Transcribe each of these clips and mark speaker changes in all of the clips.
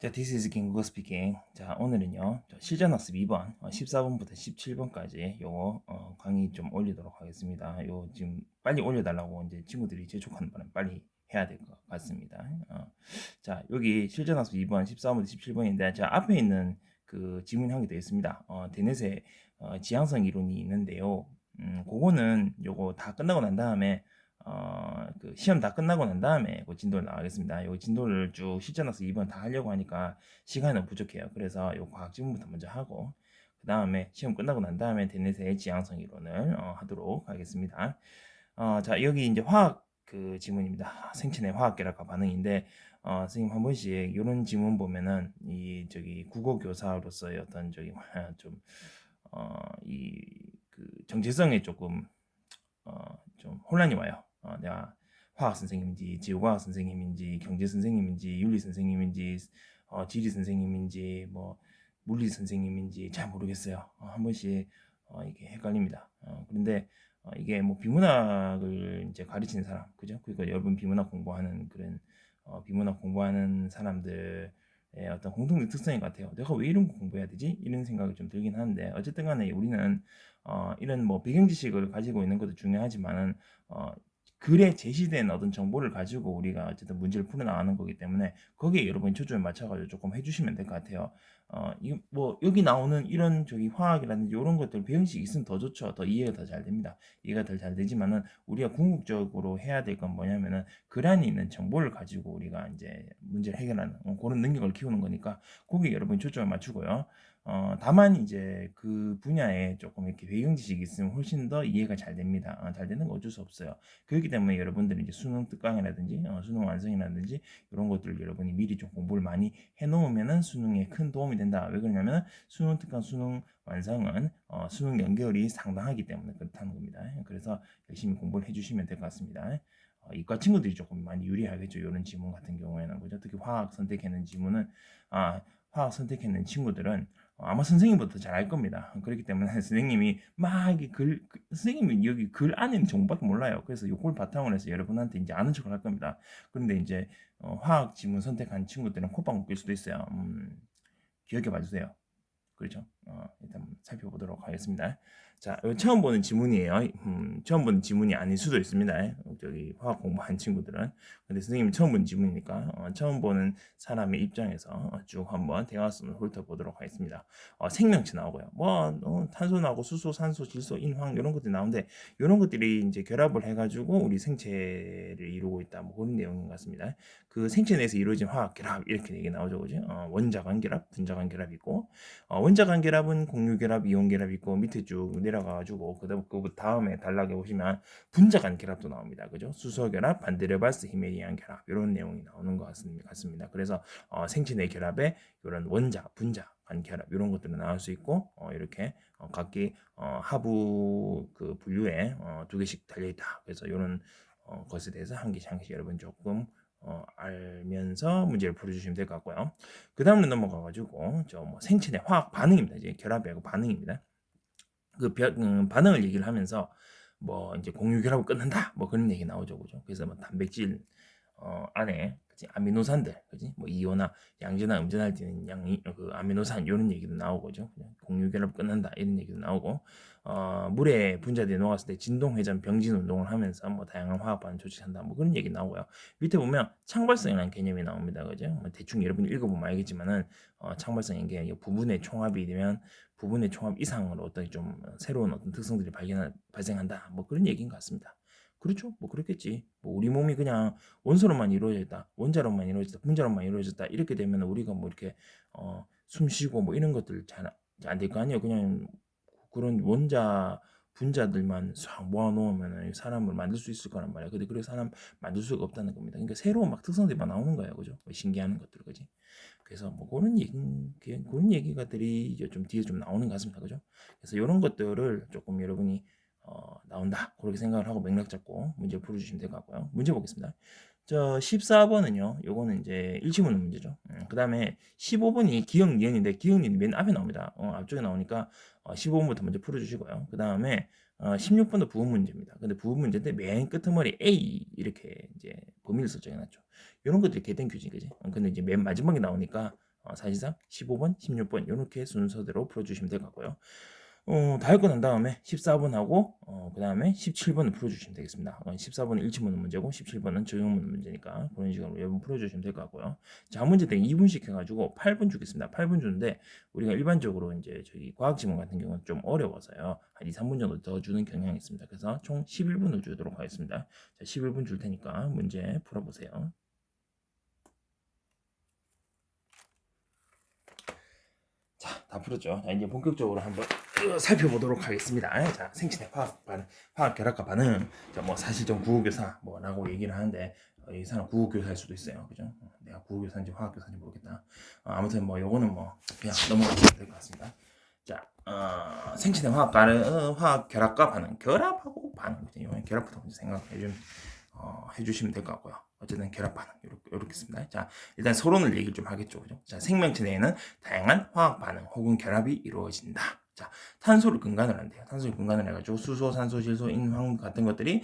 Speaker 1: 자, This is King Google Speaking. 자, 오늘은요, 실전학습 2번, 14번부터 17번까지 요거 강의 좀 올리도록 하겠습니다. 요 지금 빨리 올려달라고 이제 친구들이 재촉하는 바람 빨리 해야 될 것 같습니다. 자, 여기 실전학습 2번, 14번부터 17번인데, 자, 앞에 있는 그 지문 형이 되어 있습니다. 데넷의 지향성 이론이 있는데요. 그거는 요거 다 끝나고 난 다음에 그 시험 다 끝나고 난 다음에 그 진도를 나가겠습니다. 요 진도를 쭉 실전학습 2번 다 하려고 하니까 시간이 너무 부족해요. 그래서 요 과학 지문부터 먼저 하고 그 다음에 시험 끝나고 난 다음에 데넷의 지향성 이론을 하도록 하겠습니다. 자, 여기 이제 화학 그 지문입니다. 생체 내 화학 결합과 반응인데 선생님 한 번씩 이런 지문 보면은 이 저기 국어 교사로서의 어떤 저기 좀이 그 정체성에 조금 좀 혼란이 와요. 내가 화학 선생님인지 지구과학 선생님인지 경제 선생님인지 윤리 선생님인지 지리 선생님인지 뭐 물리 선생님인지 잘 모르겠어요. 한 번씩 이게 헷갈립니다. 그런데 이게 뭐 비문학을 이제 가르치는 사람, 그죠? 그러니까 여러분 비문학 공부하는 그런 비문학 공부하는 사람들의 어떤 공통된 특성인 것 같아요. 내가 왜 이런 거 공부해야 되지? 이런 생각이 좀 들긴 하는데 어쨌든 간에 우리는 이런 뭐 배경 지식을 가지고 있는 것도 중요하지만은 글에 제시된 어떤 정보를 가지고 우리가 어쨌든 문제를 풀어나가는 거기 때문에 거기에 여러분이 초점을 맞춰가지고 조금 해주시면 될 것 같아요. 뭐 여기 나오는 이런 저기 화학이라든지 이런 것들 배경식 있으면 더 좋죠. 더 이해가 더 잘 됩니다. 이해가 더 잘 되지만은 우리가 궁극적으로 해야 될 건 뭐냐면은 글 안에 있는 정보를 가지고 우리가 이제 문제를 해결하는 그런 능력을 키우는 거니까 거기에 여러분이 초점을 맞추고요. 다만 이제 그 분야에 조금 이렇게 배경 지식이 있으면 훨씬 더 이해가 잘 됩니다. 잘 되는 거 어쩔 수 없어요. 그렇기 때문에 여러분들이 이제 수능 특강이라든지 수능 완성이라든지 이런 것들을 여러분이 미리 좀 공부를 많이 해놓으면은 수능에 큰 도움이 된다. 왜 그러냐면 수능 특강, 수능 완성은 수능 연결이 상당하기 때문에 그렇다는 겁니다. 그래서 열심히 공부를 해주시면 될 것 같습니다. 이과 친구들이 조금 많이 유리하겠죠. 이런 지문 같은 경우에는 그죠. 특히 화학 선택하는 지문은 화학 선택하는 친구들은 아마 선생님보다 잘 알 겁니다. 그렇기 때문에 선생님이 막 이게 선생님이 여기 글 안에 있는 정보밖에 몰라요. 그래서 이걸 바탕으로 해서 여러분한테 이제 아는 척을 할 겁니다. 그런데 이제 화학 지문 선택한 친구들은 콧방울 낄 수도 있어요. 기억해 봐주세요. 그렇죠? 일단 살펴보도록 하겠습니다. 자, 처음 보는 지문이에요. 처음 보는 지문이 아닐 수도 있습니다. 저기 화학 공부한 친구들은. 근데 선생님이 처음 본 지문이니까 처음 보는 사람의 입장에서 쭉 한번 대화성을 훑어보도록 하겠습니다. 생명체 나오고요. 뭐 탄소 나오고 수소, 산소, 질소, 인황 이런 것들이 나오는데 이런 것들이 이제 결합을 해가지고 우리 생체를 이루고 있다. 뭐 그런 내용인 것 같습니다. 그 생체 내에서 이루어진 화학 결합 이렇게 얘기 나오죠, 그죠? 원자간 결합, 분자간 결합 있고. 원자간 결합은 공유 결합, 이온 결합 있고 밑에 쭉 내려가가지고 그 다음에 단락에 보시면 분자간 결합도 나옵니다. 그죠? 수소 결합, 반데르발스 히메리안 결합 이런 내용이 나오는 것 같습니다. 그래서 생체 내 결합에 이런 원자, 분자 간 결합 이런 것들은 나올 수 있고 이렇게 각기 하부 그 분류에 두 개씩 달려 있다. 그래서 이런 것에 대해서 한 개씩 한 개씩 여러분 조금 알면서 문제를 풀어주시면 될 것 같고요. 그 다음으로 넘어가가지고 뭐 생체 내 화학 반응입니다. 이제 결합이 아니고 반응입니다. 반응을 얘기를 하면서 뭐 이제 공유 결합을 끊는다 뭐 그런 얘기 나오죠, 그죠? 그래서 뭐 단백질 안에 그치? 아미노산들, 그지? 뭐 이온화, 양전화, 음전할 때는 양이 그 아미노산 이런 얘기도 나오고죠. 공유 결합 끊는다 이런 얘기도 나오고, 물에 분자돼 녹았을 때 진동 회전 병진 운동을 하면서 뭐 다양한 화학 반응 조직한다 뭐 그런 얘기 나오고요. 밑에 보면 창발성이라는 개념이 나옵니다, 그죠? 뭐 대충 여러분이 읽어보면 알겠지만은 창발성인 게 부분의 총합이 되면 부분의 총합 이상으로 어떤 좀 새로운 어떤 특성들이 발생한다 뭐 그런 얘기인 것 같습니다. 그렇죠? 뭐 그렇겠지. 뭐 우리 몸이 그냥 원소로만 이루어져 있다, 원자로만 이루어졌다, 분자로만 이루어졌다 이렇게 되면 우리가 뭐 이렇게 숨 쉬고 뭐 이런 것들 잘 안 될 거 아니에요. 그냥 그런 원자 분자들만 싹 모아놓으면 사람을 만들 수 있을 거란 말이야. 근데 그래 사람 만들 수가 없다는 겁니다. 그러니까 새로운 막 특성들이 막 나오는 거예요, 그죠? 뭐 신기한 것들, 그지? 그래서 뭐 그런 얘기가들이 좀 뒤에 좀 나오는 것 같습니다, 그죠? 그래서 이런 것들을 조금 여러분이 나온다 그렇게 생각을 하고 맥락 잡고 문제 풀어주시면 될 것 같고요. 문제 보겠습니다. 저 14번은요. 요거는 이제 일치문제 문제죠. 그 다음에 15번이 기억 니은인데 기억 니은이 맨 앞에 나옵니다. 앞쪽에 나오니까 15번부터 먼저 풀어주시고요. 그 다음에 16번도 부분 문제입니다. 근데 부분 문제인데 맨 끝머리 A 이렇게 이제 범위를 설정해놨죠. 이런 것들이 개된 규칙이지. 근데 이제 맨 마지막에 나오니까 사실상 15번, 16번 이렇게 순서대로 풀어주시면 될 것 같고요. 다 읽고 난 다음에 14번하고 그 다음에 17번을 풀어주시면 되겠습니다. 14번은 일치문은 문제고 17번은 적용문 문제니까 그런 식으로 여러분 풀어주시면 될 것 같고요. 자, 문제당 2분씩 해가지고 8분 주겠습니다. 8분 주는데 우리가 일반적으로 이제 저기 과학지문 같은 경우는 좀 어려워서요. 한 2, 3분 정도 더 주는 경향이 있습니다. 그래서 총 11분을 주도록 하겠습니다. 자, 11분 줄 테니까 문제 풀어보세요. 자, 다 풀었죠. 자, 이제 본격적으로 한번 살펴보도록 하겠습니다. 자, 생체의 화학 반응, 화학 결합과 반응. 자, 뭐 사실전 국어교사 뭐라고 얘기를 하는데 이 사람 국어교사일 수도 있어요. 그죠? 내가 국어교사인지 화학교사인지 모르겠다. 아무튼 뭐 요거는 뭐 그냥 넘어가시면 될 것 같습니다. 자, 생체의 화학 반응, 화학 결합과 반응, 결합하고 반응. 이거 결합부터 먼저 해주시면 될 것 같고요. 어쨌든 결합 반응 이렇게 씁니다. 자, 일단 서론을 얘기를 좀 하겠죠, 그죠? 자, 생명체 내에는 다양한 화학 반응 혹은 결합이 이루어진다. 자, 탄소를 근간을 한대요. 탄소를 근간을 해가지고 수소, 산소, 질소, 인황 같은 것들이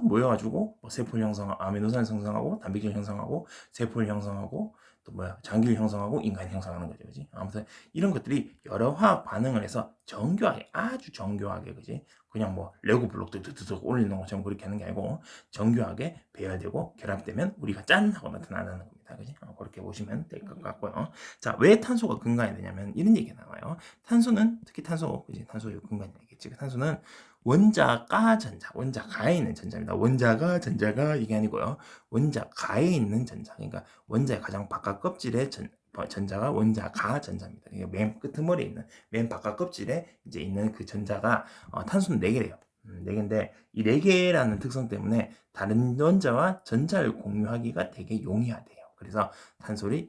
Speaker 1: 모여가지고 뭐 세포를 형성하고 아미노산을 형성하고 단백질 형성하고 세포를 형성하고 또 장기를 형성하고 인간을 형성하는 거죠, 그지? 아무튼 이런 것들이 여러 화학 반응을 해서 정교하게 아주 정교하게, 그지? 그냥 뭐 레고 블록들 드드득 올리는 것처럼 그렇게 하는 게 아니고 정교하게 배열되고 결합되면 우리가 짠 하고 나타나는 겁니다. 그지? 그렇게 보시면 될 것 같고요. 자, 왜 탄소가 근간이 되냐면 이런 얘기가 나와요. 탄소는 특히 탄소, 그지? 탄소 근간이겠지. 탄소는 원자가 전자, 원자가에 있는 전자입니다. 원자가 전자가 이게 아니고요. 원자가에 있는 전자. 그러니까 원자의 가장 바깥 껍질에 전자가 원자가 전자입니다. 그러니까 맨 끄트머리에 있는 맨 바깥 껍질에 이제 있는 그 전자가 탄소는 4개래요. 4개인데 이 4개라는 특성 때문에 다른 원자와 전자를 공유하기가 되게 용이하대요. 그래서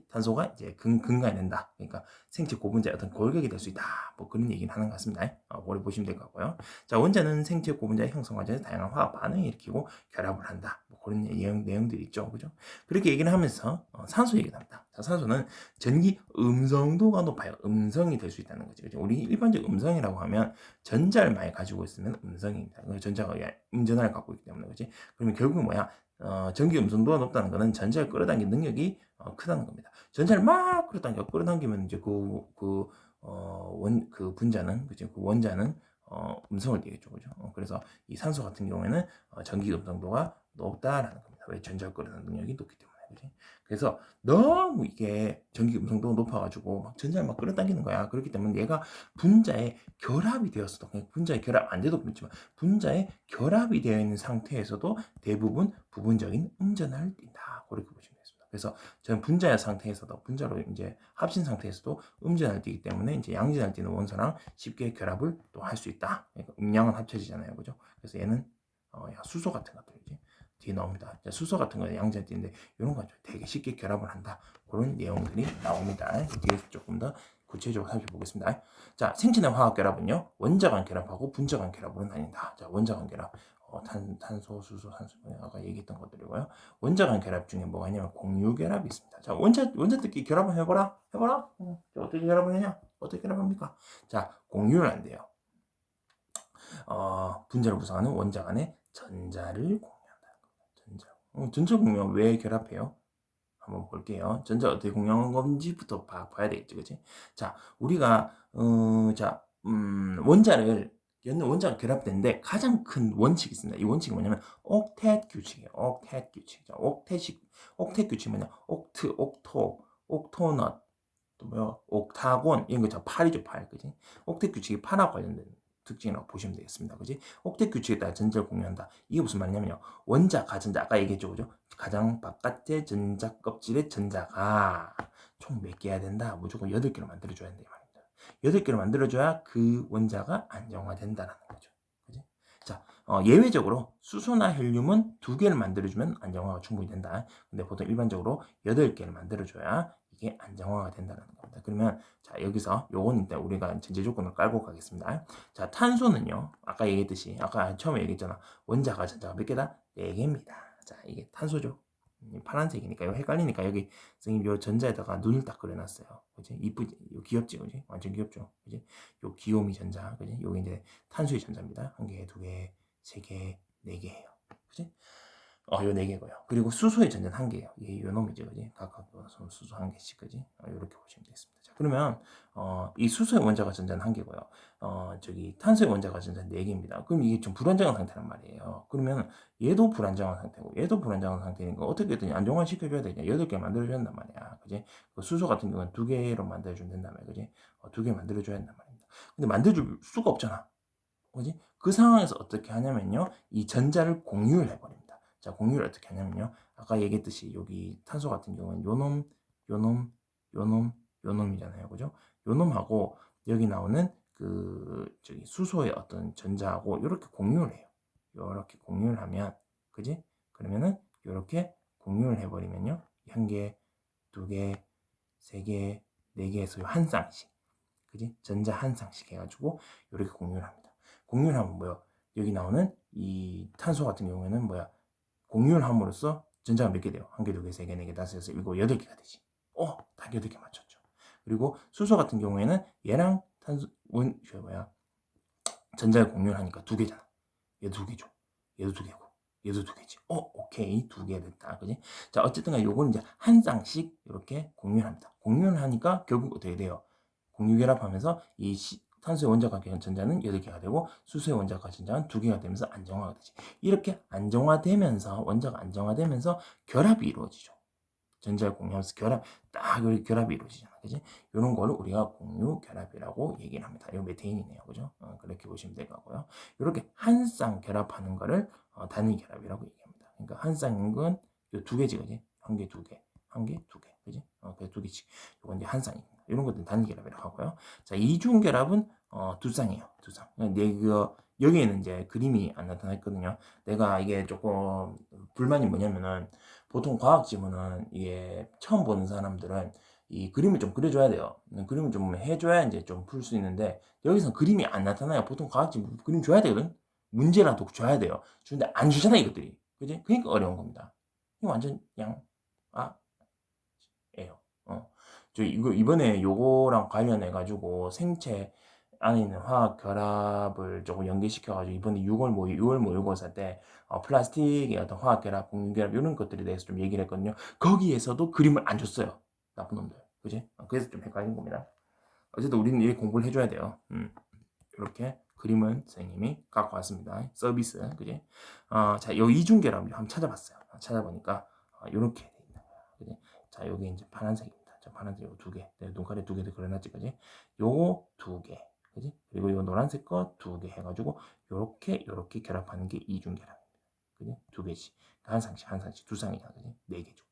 Speaker 1: 탄소가 이제 근간이 된다. 그러니까 생체 고분자의 어떤 골격이 될 수 있다. 뭐 그런 얘기를 하는 것 같습니다. 오래 보시면 될 것 같고요. 자, 원자는 생체 고분자의 형성 과정에서 다양한 화학 반응을 일으키고 결합을 한다. 뭐 그런 내용들이 있죠. 그죠? 그렇게 얘기를 하면서 산소 얘기를 합니다. 자, 산소는 전기 음성도가 높아요. 음성이 될 수 있다는 거죠. 그죠? 우리 일반적 음성이라고 하면 전자를 많이 가지고 있으면 음성입니다. 전자가 음전하를 갖고 있기 때문에, 그지? 그러면 결국 뭐야? 전기 음성도가 높다는 것은 전자를 끌어당기는 능력이 크다는 겁니다. 전자를 막 끌어당기면 이제 그 분자는, 그죠? 그 원자는 음성을 띠겠죠, 그죠? 그래서 이 산소 같은 경우에는 전기 음성도가 높다라는 겁니다. 왜? 전자를 끌어당기는 능력이 높기 때문에, 그지? 그래서 너무 이게 전기 음성도가 높아가지고 막 전자를 막 끌어당기는 거야. 그렇기 때문에 얘가 분자에 결합이 되었어도, 분자에 결합 안 돼도 그렇지만 분자에 결합이 되어 있는 상태에서도 대부분 부분적인 음전하를 띈다. 그렇게 보시면 되겠습니다. 그래서 저는 분자의 상태에서도, 분자로 이제 합친 상태에서도 음전하를 띄기 때문에 이제 양전하를 띄는 원소랑 쉽게 결합을 또 할 수 있다. 그러니까 음양은 합쳐지잖아요, 그죠? 그래서 얘는 수소 같은 것들이지. 뒤에 나옵니다. 수소 같은 거는 양전을 띄는데 이런 거 되게 쉽게 결합을 한다. 그런 내용들이 나옵니다. 뒤에서 조금 더 구체적으로 살펴보겠습니다. 자, 생체 내 화학 결합은요, 원자 간 결합하고 분자 간 결합으로 나뉜다. 자, 원자 간 결합, 탄소, 수소, 산소, 아까 얘기했던 것들이고요. 원자 간 결합 중에 뭐가 있냐면 공유 결합이 있습니다. 자, 원자들끼리 결합을 해보라. 자, 어떻게 결합을 하냐? 어떻게 결합합니까? 자, 공유를 한대요. 분자를 구성하는 원자 간의 전자를 공유한다는 겁니다. 전자 공유는 왜 결합해요? 한번 볼게요. 전자 어떻게 공유하는 건지부터 봐야 되겠죠, 그치? 자, 우리가 원자가 결합되는데 가장 큰 원칙이 있습니다. 이 원칙이 뭐냐면 옥텟 규칙이에요. 옥텟 규칙. 자, 옥텟 규칙이 뭐냐? 옥토넛, 또 옥타곤 이런 거 8이죠, 8, 그지? 옥텟 규칙이 8하고 관련된 특징이라고 보시면 되겠습니다. 그지? 옥텟 규칙에 따라 전자를 공유한다. 이게 무슨 말이냐면요. 원자, 가전자, 아까 얘기했죠, 그죠? 가장 바깥의 전자 껍질의 전자가 총 몇 개 해야 된다? 무조건 8개로 만들어줘야 된다, 이 말입니다. 8개로 만들어줘야 그 원자가 안정화된다라는 거죠. 그지? 자, 예외적으로 수소나 헬륨은 2개를 만들어주면 안정화가 충분히 된다. 근데 보통 일반적으로 8개를 만들어줘야 이게 안정화가 된다는 겁니다. 그러면 자, 여기서 요건 일단 우리가 전제 조건을 깔고 가겠습니다. 자, 탄소는요, 아까 얘기했듯이, 아까 처음에 얘기했잖아. 원자가 전자가 몇 개다? 4개입니다. 자, 이게 탄소죠. 파란색이니까 이거 헷갈리니까 여기 선생님 요 전자에다가 눈을 딱 그려놨어요. 그지? 이쁘지? 요 귀엽지, 그지? 완전 귀엽죠, 그지? 요 귀요미 전자, 그지? 요게 이제 탄수의 전자입니다. 1개, 2개, 3개, 4개예요. 그지? 요 4개고요. 그리고 수소의 전자는 1개예요. 이게 요 놈이죠, 그지? 각각 수소 1개씩, 그지? 요렇게 보시면 되겠습니다. 자, 그러면 이 수소의 원자가 전자는 1개고요. 탄소의 원자가 전자는 4개입니다. 그럼 이게 좀 불안정한 상태란 말이에요. 그러면 얘도 불안정한 상태고 얘도 불안정한 상태니까 어떻게든 안정화 시켜줘야 되냐. 8개 만들어줘야 한단 말이야, 그지? 그 수소 같은 경우는 2개로 만들어주면 된단 말이야, 그지? 2개 만들어줘야 한단 말입니다. 근데 만들어줄 수가 없잖아, 그지? 그 상황에서 어떻게 하냐면요, 이 전자를 공유를 해버립니다. 자, 공유를 어떻게 하냐면요, 아까 얘기했듯이 여기 탄소 같은 경우는 요놈, 요놈, 요놈, 요놈이잖아요, 그죠? 요놈하고 여기 나오는 수소의 어떤 전자하고 이렇게 공유를 해요. 이렇게 공유를 하면, 그지? 그러면은 이렇게 공유를 해버리면요, 1개, 2개, 3개, 4개에서 한 쌍씩, 그지? 전자 한 쌍씩 해가지고 이렇게 공유를 합니다. 공유를 하면 뭐야? 여기 나오는 이 탄소 같은 경우에는 뭐야? 공유를 함으로써 전자가 몇 개 돼요? 1개, 2개, 3개, 4개, 5, 6, 7, 8개가 되지. 딱 8개 맞췄죠. 그리고 수소 같은 경우에는 얘랑 전자를 공유를 하니까 2개잖아. 얘도 2개죠. 얘도 2개고. 얘도 2개지. 오케이. 2개 됐다. 그지? 자, 어쨌든 간에 요거는 이제 한 쌍씩 이렇게 공유를 합니다. 공유를 하니까 결국 어떻게 돼요? 공유 결합하면서 탄소의 원자가 전자는 8개가 되고 수소의 원자가 전자는 2개가 되면서 안정화가 되지. 이렇게 안정화되면서 원자가 안정화되면서 결합이 이루어지죠. 전자를 공유하면서 결합이 이루어지잖아, 그지? 이런 거를 우리가 공유 결합이라고 얘기를 합니다. 이거 메테인이네요, 그죠? 그렇게 보시면 될 거고요. 이렇게 한 쌍 결합하는 거를 단위 결합이라고 얘기합니다. 그러니까 한 쌍인 건 요 2개지, 그지? 1개, 2개, 1개, 2개, 그지? 그래서 2개씩. 이건 이제 한 쌍입니다. 이런 것들 단위 결합이라고 하고요. 자, 이중 결합은 2쌍이에요, 2쌍. 여기에는 이제 그림이 안 나타나 있거든요. 내가 이게 조금 불만이 뭐냐면은, 보통 과학 지문은 이게 처음 보는 사람들은 이 그림을 좀 그려줘야 돼요. 그림을 좀 해줘야 이제 좀 풀 수 있는데, 여기서 그림이 안 나타나요. 보통 과학 지문 그림 줘야 되거든. 문제라도 줘야 돼요. 주는데 안 주잖아, 이것들이. 그지? 그러니까 어려운 겁니다. 이거 완전 예요. 저 이번에 요거랑 관련해 가지고 생체 안에 있는 화학 결합을 조금 연계시켜 가지고 이번에 6월 모의고사 때 플라스틱의 어떤 화학 결합, 공유 결합 이런 것들에 대해서 좀 얘기를 했거든요. 거기에서도 그림을 안 줬어요, 나쁜 놈들. 그지? 그래서 좀 헷갈린 겁니다. 어쨌든 우리는 이 공부를 해줘야 돼요. 이렇게 그림은 선생님이 갖고 왔습니다. 서비스, 그지? 자, 요 이중 결합 한번 찾아봤어요. 찾아보니까 이렇게 돼 있는 거야, 그지? 자, 여기 이제 파란색입니다. 자, 파란색 요 2개, 내 눈가리 2개도 그려놨지, 그지? 요거 2개, 그지? 그리고 요 노란색 거 2개 해가지고 요렇게 결합하는 게 이중 결합입니다. 그지? 2개씩, 한 쌍씩, 한 쌍씩, 2쌍이잖아, 그지? 4개죠.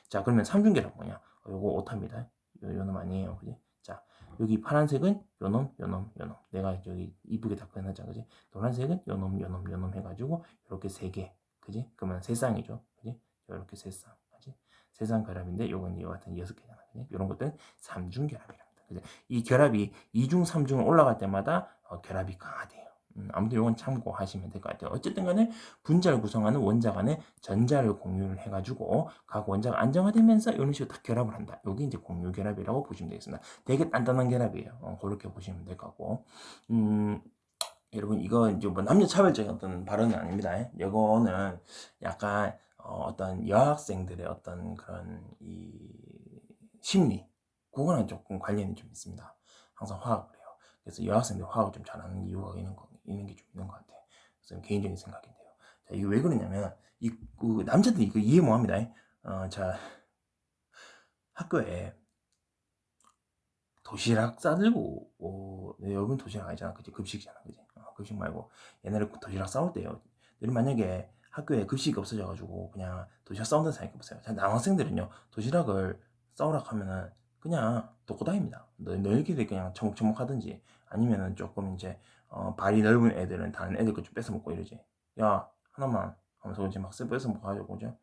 Speaker 1: 자, 그러면 삼중 결합 뭐냐? 요거 오타입니다. 요놈 아니에요, 그지? 자, 여기 파란색은 요놈, 요놈, 요놈. 내가 저기 이쁘게 다 표현하자, 그지? 노란색은 요놈, 요놈, 요놈 해가지고 이렇게 3개, 그지? 그러면 3쌍이죠, 그지? 이렇게 3쌍, 그지? 3쌍 결합인데 요건 이와 같은 6개잖아, 그지? 이런 것들은 삼중 결합이랍니다. 그지? 이 결합이 2중, 3중 올라갈 때마다 결합이 강화돼요. 아무튼 이건 참고하시면 될 것 같아요. 어쨌든 간에 분자를 구성하는 원자 간에 전자를 공유를 해가지고 각 원자가 안정화되면서 이런 식으로 딱 결합을 한다. 여기 이제 공유 결합이라고 보시면 되겠습니다. 되게 단단한 결합이에요. 그렇게 보시면 될 것 같고. 여러분, 이거 이제 뭐 남녀 차별적인 어떤 발언은 아닙니다. 이거는 약간 어떤 여학생들의 어떤 그런 이 심리, 그거랑 조금 관련이 좀 있습니다. 항상 화학을 해요. 그래서 여학생들 화학을 좀 잘하는 이유가 있는 게 좀 있는 것 같아요. 그래서 개인적인 생각인데요. 자, 이게 왜 그러냐면 남자들이 이거 이해 못 합니다. 자, 학교에 도시락 싸들고 여러분 도시락 아니잖아, 그지? 급식이잖아, 그지? 급식 말고 옛날에 도시락 싸울 때요. 여러분 만약에 학교에 급식이 없어져가지고 그냥 도시락 싸운다는 생각해 보세요. 자, 남학생들은요, 도시락을 싸우라 하면은 그냥 놓고 다닙니다. 너희끼리 그냥 처먹처먹 하든지, 아니면은 조금 이제 발이 넓은 애들은 다른 애들 거 좀 뺏어 먹고 이러지. 야, 하나만 하면서 이제 막 뺏어 먹고 가지고, 그죠?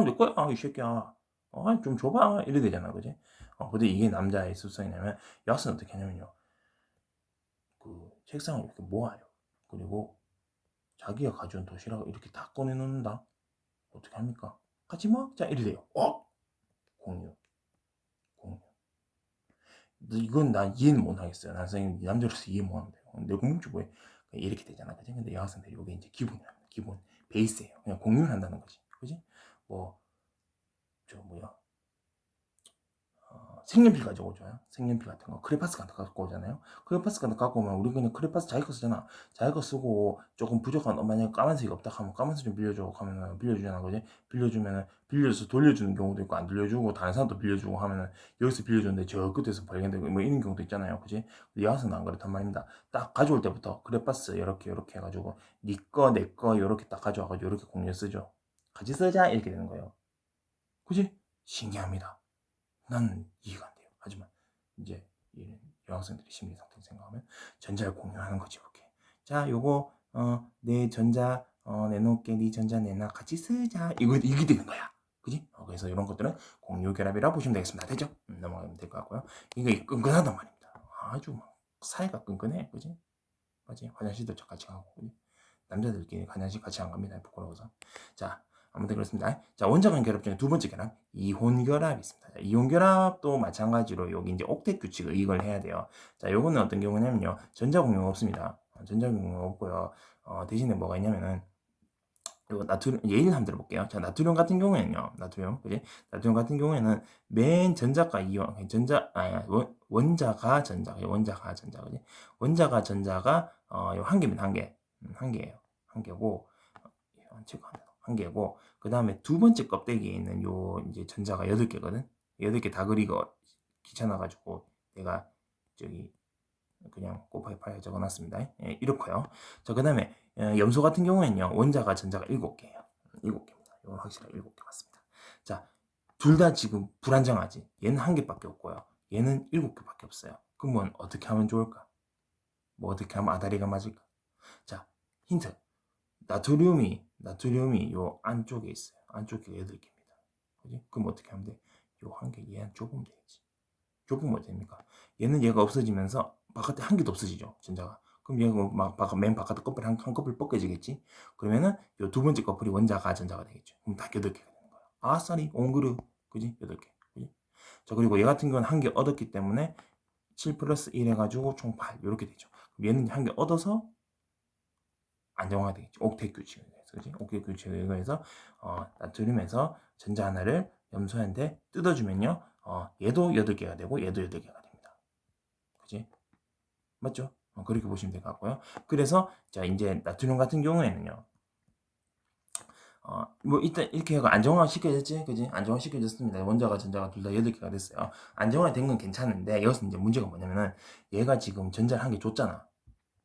Speaker 1: 내 거야, 이 새끼야. 좀 줘봐, 이래 되잖아, 그지? 근데 이게 남자의 습성이냐면, 여학생은 어떻게 하냐면요, 그 책상을 이렇게 모아요. 그리고 자기가 가져온 도시락을 이렇게 다 꺼내놓는다. 어떻게 합니까? 같이 먹자, 이래 돼요. 공유. 이건 난 이해는 못 하겠어요. 남자로서 이해 못 합니다. 내 공주 뭐해? 이렇게 되잖아, 그지? 근데 여학생들이 이게 이제 기본이랍니다. 기본 베이스예요. 그냥 공유를 한다는 거지. 그지? 뭐 저 뭐야 색연필 가지고 오잖아요. 색연필 같은 거, 크레파스 같은 거 갖고 오잖아요. 크레파스 같은 거 갖고 오면 우리 그냥 크레파스 자기 거 쓰잖아. 자기 거 쓰고 조금 부족한, 만약에 까만색이 없다 하면 까만색 좀 빌려줘 하면은 빌려주잖아, 그지? 빌려주면은 빌려서 돌려주는 경우도 있고 안 돌려주고 다른 사람도 빌려주고 하면은 여기서 빌려줬는데 저 끝에서 발견되고 뭐 이런 경우도 있잖아요, 그지? 여하서는 안 그렇단 말입니다. 딱 가져올 때부터 크레파스 이렇게 해가지고 니 거, 내 거 이렇게 딱 가져와가지고 이렇게 공유 쓰죠. 같이 쓰자 이렇게 되는 거예요, 그지? 신기합니다. 난 이해가 안 돼요. 하지만 이제 여학생들이 심리 상태 생각하면 전자를 공유하는 거지, 이렇게. 자, 요거 내 전자 내놓을게, 네 전자 내놔, 같이 쓰자. 이게 되는 거야. 그지? 그래서 이런 것들은 공유 결합이라 보시면 되겠습니다. 되죠? 넘어가면 될 것 같고요. 이게 끈끈하단 말입니다. 아주 막 사이가 끈끈해, 그지? 맞지? 화장실도 같이 가고, 그지? 남자들끼리 화장실 같이 안 갑니다. 부끄러워서. 자, 아무튼 그렇습니다. 자, 원자간 결합 중에 두 번째 결합, 이혼 결합이 있습니다. 자, 이혼 결합도 마찬가지로 여기 이제 옥텟 규칙을 이걸 해야 돼요. 자, 요거는 어떤 경우냐면요, 전자 공유가 없습니다. 전자 공유가 없고요. 대신에 뭐가 있냐면은 이거 나트륨 예를 한번 들어볼게요. 자, 나트륨 같은 경우에는요, 나트륨, 그지? 나트륨 같은 경우에는 맨 전자가 이온, 원자가 전자, 원자가 전자, 그지? 원자가 전자가 한 개면 한 개예요. 한 개고, 한 개고, 그 다음에 두 번째 껍데기에 있는 요 이제 전자가 8개거든. 8개 다 그리고 귀찮아가지고 내가 저기 그냥 곱하기 적어놨습니다. 예, 이렇고요. 자, 그 다음에 염소 같은 경우에는요, 원자가 전자가 7개예요. 7개입니다. 이건 확실하게 7개 맞습니다. 자, 둘 다 지금 불안정하지. 얘는 한 개밖에 없고요. 얘는 7개밖에 없어요. 그러면 어떻게 하면 좋을까? 뭐 어떻게 하면 아다리가 맞을까? 자, 힌트. 나트륨이 요 안쪽에 있어요. 안쪽에 8개입니다. 그지? 그럼 어떻게 하면 돼? 요 한 개, 얘 좁으면 되겠지. 좁으면 어떻게 됩니까? 얘는 얘가 없어지면서 바깥에 한 개도 없어지죠, 전자가. 그럼 얘가 맨 바깥에 커플 한 커플 벗겨지겠지? 그러면은 요 두 번째 커플이 원자가 전자가 되겠죠. 그럼 다 8개가 되는 거야. 아싸리, 옹그르. 그지? 8개. 그지? 자, 그리고 얘 같은 경우는 한 개 얻었기 때문에 7 플러스 1 해가지고 총 8. 이렇게 되죠. 그럼 얘는 한 개 얻어서 안정화가 되겠죠. 옥텟 규칙에 의해서. 그지? 옥텟 규칙에 의해서 나트륨에서 전자 하나를 염소한테 뜯어주면요. 얘도 8개가 되고 얘도 8개가 됩니다. 그지? 맞죠? 그렇게 보시면 될 것 같고요. 그래서 자, 이제 나트륨 같은 경우에는요. 뭐 일단 이렇게 해서 안정화 시켜졌지, 그지? 안정화 시켜졌습니다. 원자가 전자가 둘 다 8개가 됐어요. 안정화 된 건 괜찮은데 여기서 이제 문제가 뭐냐면은 얘가 지금 전자를 한 개 줬잖아.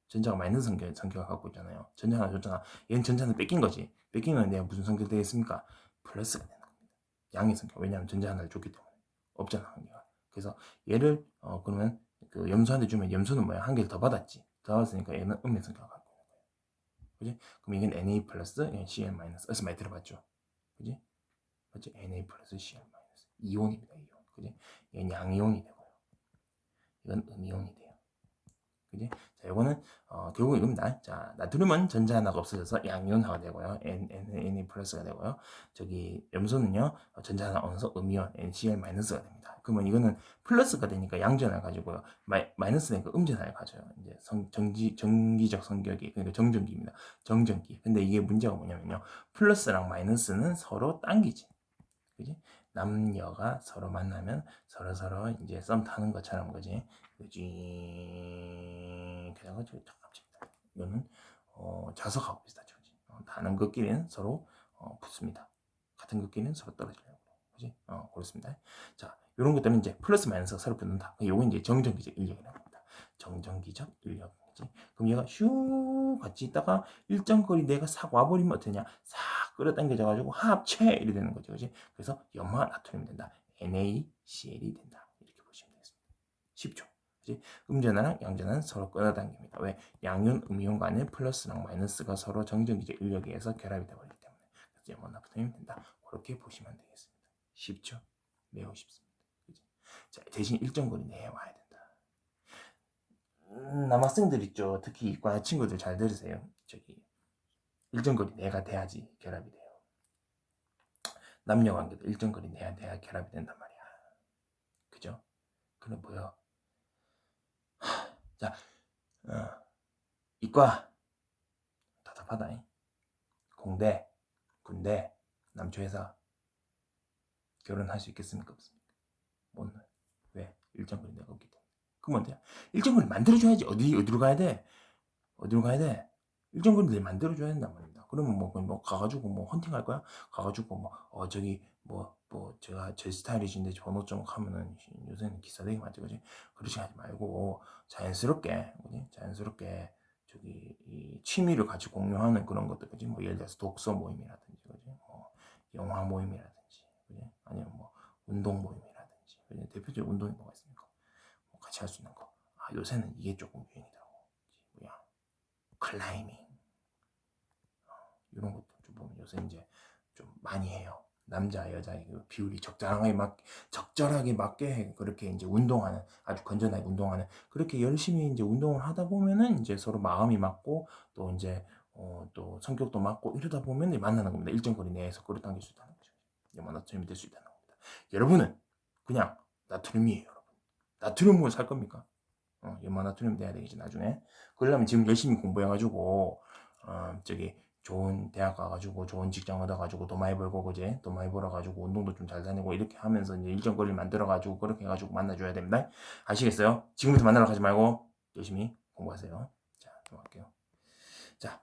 Speaker 1: 전자가 마이너스 성격을 갖고 있잖아요. 전자 하나 줬잖아. 얘는 전자는 뺏긴 거지. 뺏기면 내가 무슨 성격 되겠습니까? 플러스가 되는 겁니다. 양의 성격. 왜냐하면 전자 하나를 줬기 때문에. 없잖아, 한 개가. 그래서 얘를 그러면 그 염소한테 주면 염소는 뭐야? 한 개를 더 받았지. 더 받았으니까 얘는 음의 성격을 갖고 있는 거예요. 그지? 그럼 이건 Na 플러스, 얘는 Cl 마이너스. 어디서 많이 들어봤죠? 그지? 맞지? Na 플러스 Cl 마이너스. 이온입니다, 이온. 그지? 얘는 양이온이 되고요. 이건 음이온이 돼요. 그지? 자, 요거는 결국 이겁니다. 자, 나트륨은 전자 하나가 없어져서 양이온화가 되고요. Na 플러스가 되고요. 저기 염소는요, 전자 하나 얻어서 음이온 NCl 마이너스가 됩니다. 그러면 이거는 플러스가 되니까 양전을 가지고요. 마이너스 되니까 음전을 가져요. 이제 정기적 성격이, 그러니까 정전기입니다. 정전기. 근데 이게 문제가 뭐냐면요, 플러스랑 마이너스는 서로 당기지. 그지? 남녀가 서로 만나면 서로 이제 썸 타는 것처럼, 그지? 그지? 그래가지고 잠깐만, 이거는 자석하고 비슷하죠, 그지? 다른 것끼리는 서로 붙습니다. 같은 것끼리는 서로 떨어지려고, 그지? 그렇습니다. 자, 이런 것들은 이제 플러스 마이너스가 서로 붙는다. 요건 이제 정전기적 인력이라고 합니다. 정전기적 인력. 그럼 얘가 슈 같이 있다가 일정 거리 내가 싹 와버리면 어떠냐? 싹 끌어당겨져가지고 합체 이렇게 되는 거죠, 그지? 그래서 염화 나트륨이 된다. NaCl이 된다. 이렇게 보시면 되겠습니다. 쉽죠? 그지? 음전화랑 양전화는 서로 끌어당깁니다. 왜? 양이온, 음이온 간의 플러스랑 마이너스가 서로 정전기적 인력에 의해서 결합이 되어버리기 때문에. 그래서 염화 나트륨이 된다. 그렇게 보시면 되겠습니다. 쉽죠? 매우 쉽습니다. 그지? 자, 대신 일정 거리 내에 와야 된다. 남학생들 있죠. 특히 이과 친구들 잘 들으세요. 저기 일정 거리 내가 돼야지 결합이 돼요. 남녀 관계도 일정 거리 내야 돼야 결합이 된단 말이야. 그죠? 그럼 뭐요? 자, 이과 답답하다. 공대, 군대, 남초에서 결혼할 수 있겠습니까? 없습니까? 못 넣어요. 왜? 일정거리 내가 없기 때문에. 그러면 돼요. 일정거리 만들어줘야지. 어디로 가야 돼? 어디로 가야 돼? 일정거리 내 만들어줘야 된단 말입니다. 그러면 뭐 가가지고 뭐 헌팅 할 거야? 가가지고 저기 제가 제 스타일이신데 번호 좀 하면은 요새는 기싸대기 맞지, 그지? 그렇게 하지 말고 자연스럽게, 그지? 자연스럽게 저기 이 취미를 같이 공유하는 그런 것들, 그지? 뭐 예를 들어서 독서 모임이라든지, 그지? 뭐 영화 모임이라든지, 그지? 아니면 뭐 운동 모임이라든지, 그지? 대표적인 운동이 뭐가 있습니까? 뭐 같이 할 수 있는 거. 요새는 이게 조금 유행이더라고. 뭐야? 클라이밍. 이런 것도 좀 보면 요새 이제 좀 많이 해요. 남자 여자의 그 비율이 적절하게 맞게 해. 그렇게 이제 운동하는, 아주 건전하게 운동하는, 그렇게 열심히 이제 운동을 하다 보면은 이제 서로 마음이 맞고 또 이제 또 성격도 맞고 이러다 보면 만나는 겁니다. 일정 거리 내에서 끌어당길 수 있다는 거죠. 나트륨이 될 수 있다는 겁니다. 여러분은 그냥 나트륨이에요, 여러분. 나트륨을 살 겁니까? 나트륨 돼야 되겠지 나중에. 그러려면 지금 열심히 공부해가지고 저기 좋은 대학 가가지고 좋은 직장 얻어가지고 돈 많이 벌고, 그제 돈 많이 벌어가지고 운동도 좀 잘 다니고 이렇게 하면서 이제 일정 거리를 만들어가지고 그렇게 해가지고 만나줘야 됩니다. 아시겠어요? 지금부터 만나러 가지 말고 열심히 공부하세요. 자, 넘어갈게요. 자,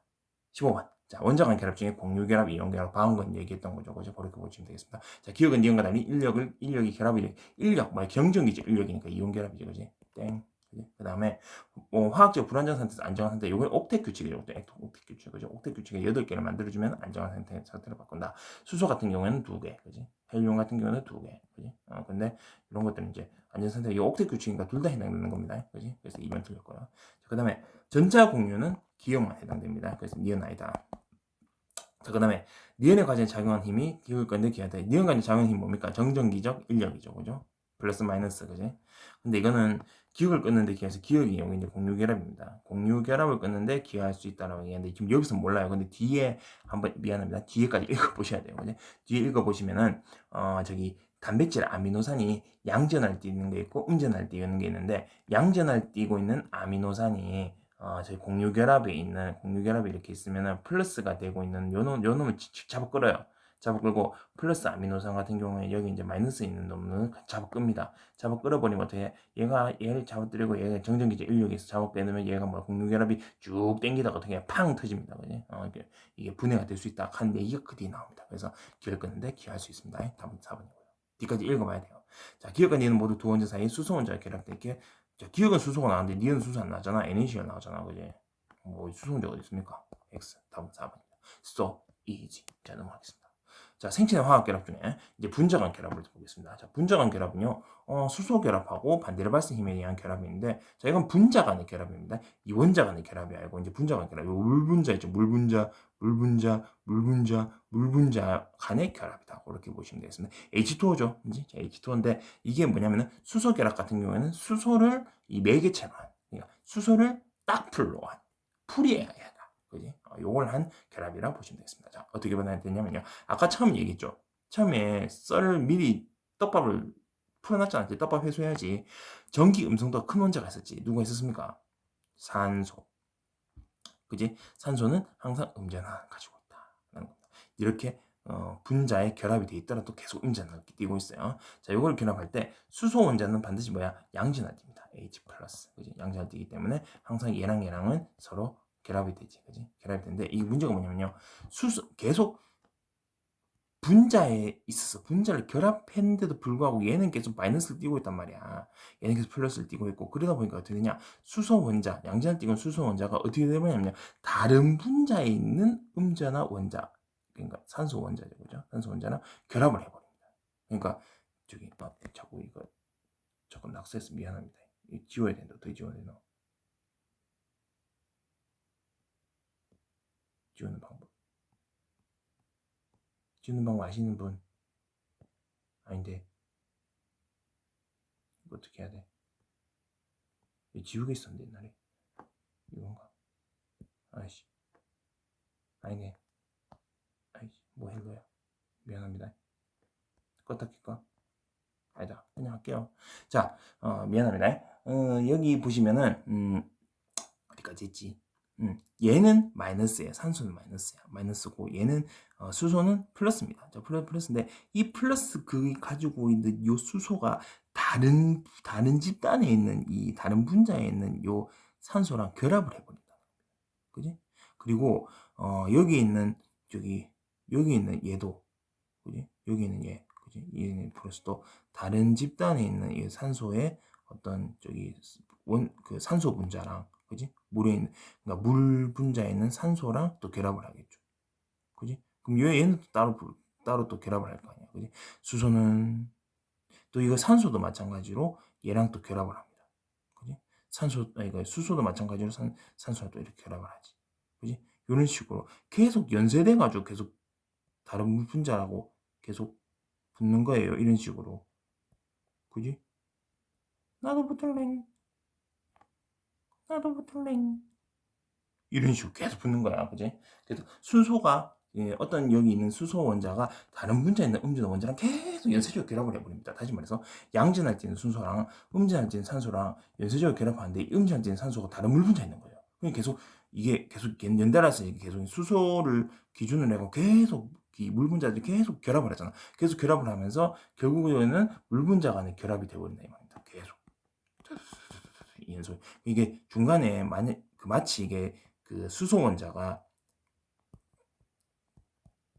Speaker 1: 15번. 자, 원자간 결합 중에 공유결합, 이온결합, 방금 건 얘기했던 거죠. 그죠? 그렇게 보시면 되겠습니다. 자, 기억은 니은과 달리 인력이 결합이, 경전기죠. 인력이니까 이온결합이죠. 그지? 땡. 그 다음에 화학적 불안정 상태에서 안정한 상태. 이건 옥텟 규칙이죠. 옥텟 규칙. 그죠? 옥텟 규칙에 8개를 만들어주면 안정한 상태로 바꾼다. 수소 같은 경우에는 2개. 그지? 헬륨 같은 경우는 2개. 그지? 근데 이런 것들은 이제 안정 상태, 이 옥텟 규칙이니까 둘 다 해당되는 겁니다. 그지? 그래서 2번 틀렸고요. 그 다음에 전자 공유는 기억만 해당됩니다. 그래서 니은 아니다. 자, 그 다음에 니은에 과제에 작용한 힘이 기울 건데 기하다. 니은 과제 작용한 힘 뭡니까? 정전기적 인력이죠. 그죠? 플러스 마이너스, 그지? 근데 이거는 기억을 끊는데 기해서 기억이 여기 이제 공유결합입니다. 공유결합을 끊는데 기여할 수 있다라고 얘기하는데 지금 여기서 몰라요. 근데 뒤에 한번 미안합니다. 뒤에까지 읽어보셔야 돼요. 그지? 뒤에 읽어보시면은 저기 단백질 아미노산이 양전할 때 있는 게 있고 음전할 때 있는 게 있는데, 양전할 띄고 있는 아미노산이 저희 공유결합이 이렇게 있으면은 플러스가 되고 있는 요 놈을 잡아 끌어요. 잡아 끌고 플러스 아미노산 같은 경우에 여기 이제 마이너스 있는 놈을 잡아 끕니다. 잡아 끌어버리면 어떻게 얘를 잡아뜨리고 얘가 정전기제 인력에서 잡아 빼놓으면 얘가 공유결합이 쭉 땡기다가 어떻게 팡 터집니다. 그지? 이게 분해가 될 수 있다 하는 얘기가 그 뒤에 나옵니다. 그래서 기억을 끊는데 기여할 수 있습니다. 답은 4번이고요. 뒤까지 읽어봐야 돼요. 자, 기억과 니은 모두 두 원자 사이 수소 원자가 결합돼 이렇게. 자, 기억은 수소가 나왔는데 니은 수소 안 나왔잖아. NaCl 나왔잖아. 그지? 수소 원자 어디 있습니까? X. 답은 4번입니다. So easy. 자, 넘어가겠습니다. 자, 생체의 화학 결합 중에 이제 분자간 결합을 보겠습니다. 자, 분자간 결합은요, 수소 결합하고 반대로 발생 힘에 의한 결합인데, 자, 이건 분자 간의 결합입니다. 이 원자 간의 결합이 아니고 이제 분자 간 결합. 물분자 있죠. 물분자 간의 결합이다. 그렇게 보시면 되겠습니다. H2O죠. 이제 H2O인데 이게 뭐냐면은 수소 결합 같은 경우에는 수소를 이 매개체로 한, 그러니까 수소를 딱 풀로 한, 풀이해야 해. 그지? 요걸 한 결합이라고 보시면 되겠습니다. 자, 어떻게 변화가 되냐면요. 아까 처음 얘기했죠. 처음에 썰을 미리 떡밥을 풀어놨잖아. 떡밥 회수해야지. 전기 음성도 큰 원자가 있었지. 누가 있었습니까? 산소. 그지? 산소는 항상 음전을 가지고 있다. 이렇게 분자의 결합이 돼 있더라도 계속 음전을 띄고 있어요. 자, 요걸 결합할 때 수소 원자는 반드시 뭐야? 양전을 띱니다. H+. 그지? 양전을 띄기 때문에 항상 얘랑은 서로 결합이 되지. 그지? 결합이 되는데 이 문제가 뭐냐면요. 계속 분자에 있어서 분자를 결합했는데도 불구하고 얘는 계속 마이너스를 띄고 있단 말이야. 얘는 계속 플러스를 띄고 있고, 그러다 보니까 어떻게 되냐? 수소 원자, 양전을 띄고 수소 원자가 어떻게 되냐면 다른 분자에 있는 음전화 원자, 그러니까 산소 원자죠, 그죠? 산소 원자랑 결합을 해버립니다. 그러니까 저기 자꾸 이거 조금 낙서해서 미안합니다. 이거 지워야 된다. 어떻게 지워야 되나? 지우는 방법. 지우는 방법 아시는 분? 아닌데 이거 어떻게 해야 돼? 지우개 있었는데 옛날에 이건가? 아이씨, 아니네. 아이씨, 뭐 헬로야. 미안합니다. 껐다 킬까? 아니다, 그냥 할게요. 자, 미안합니다. 여기 보시면은 어디까지 했지? 얘는 마이너스예요. 산소는 마이너스야. 마이너스고 얘는 수소는 플러스입니다. 자, 플러스인데 이 플러스 그 가지고 있는 요 수소가 다른 집단에 있는 이 다른 분자에 있는 요 산소랑 결합을 해버린다. 그지? 그리고 여기 있는 여기 있는 얘도 그지? 여기 있는 얘 그지? 얘는 플러스도 다른 집단에 있는 이 산소의 어떤 그 산소 분자랑 그지? 물에 있는 그러니까 물 분자에 있는 산소랑 또 결합을 하겠죠. 그지? 그럼 얘는 따로 또 결합을 할 거 아니야. 그지? 수소는 또 이거 산소도 마찬가지로 얘랑 또 결합을 합니다. 그지? 이거 수소도 마찬가지로 산소랑 또 이렇게 결합을 하지. 그지? 이런 식으로 계속 연쇄돼 가지고 계속 다른 물 분자라고 계속 붙는 거예요. 이런 식으로. 그지? 나도 붙을래. 나도 붙을래. 이런 식으로 계속 붙는 거야. 그지? 그래서 순소가 어떤 여기 있는 수소 원자가 다른 분자에 있는 음전 원자랑 계속 연쇄적으로 결합을 해버립니다. 다시 말해서 양전할 때 있는 순소랑 음전할 때 있는 산소랑 연쇄적으로 결합하는데 음전할 때 있는 산소가 다른 물 분자에 있는 거예요. 그러니까 계속 이게 계속 연달아서 계속 수소를 기준으로 해고 계속 이 물 분자들이 계속 결합을 하잖아. 계속 결합을 하면서 결국에는 물 분자 간의 결합이 되어버린다 이 말입니다. 계속 이 연소 이게 중간에 마치 이게 그 수소 원자가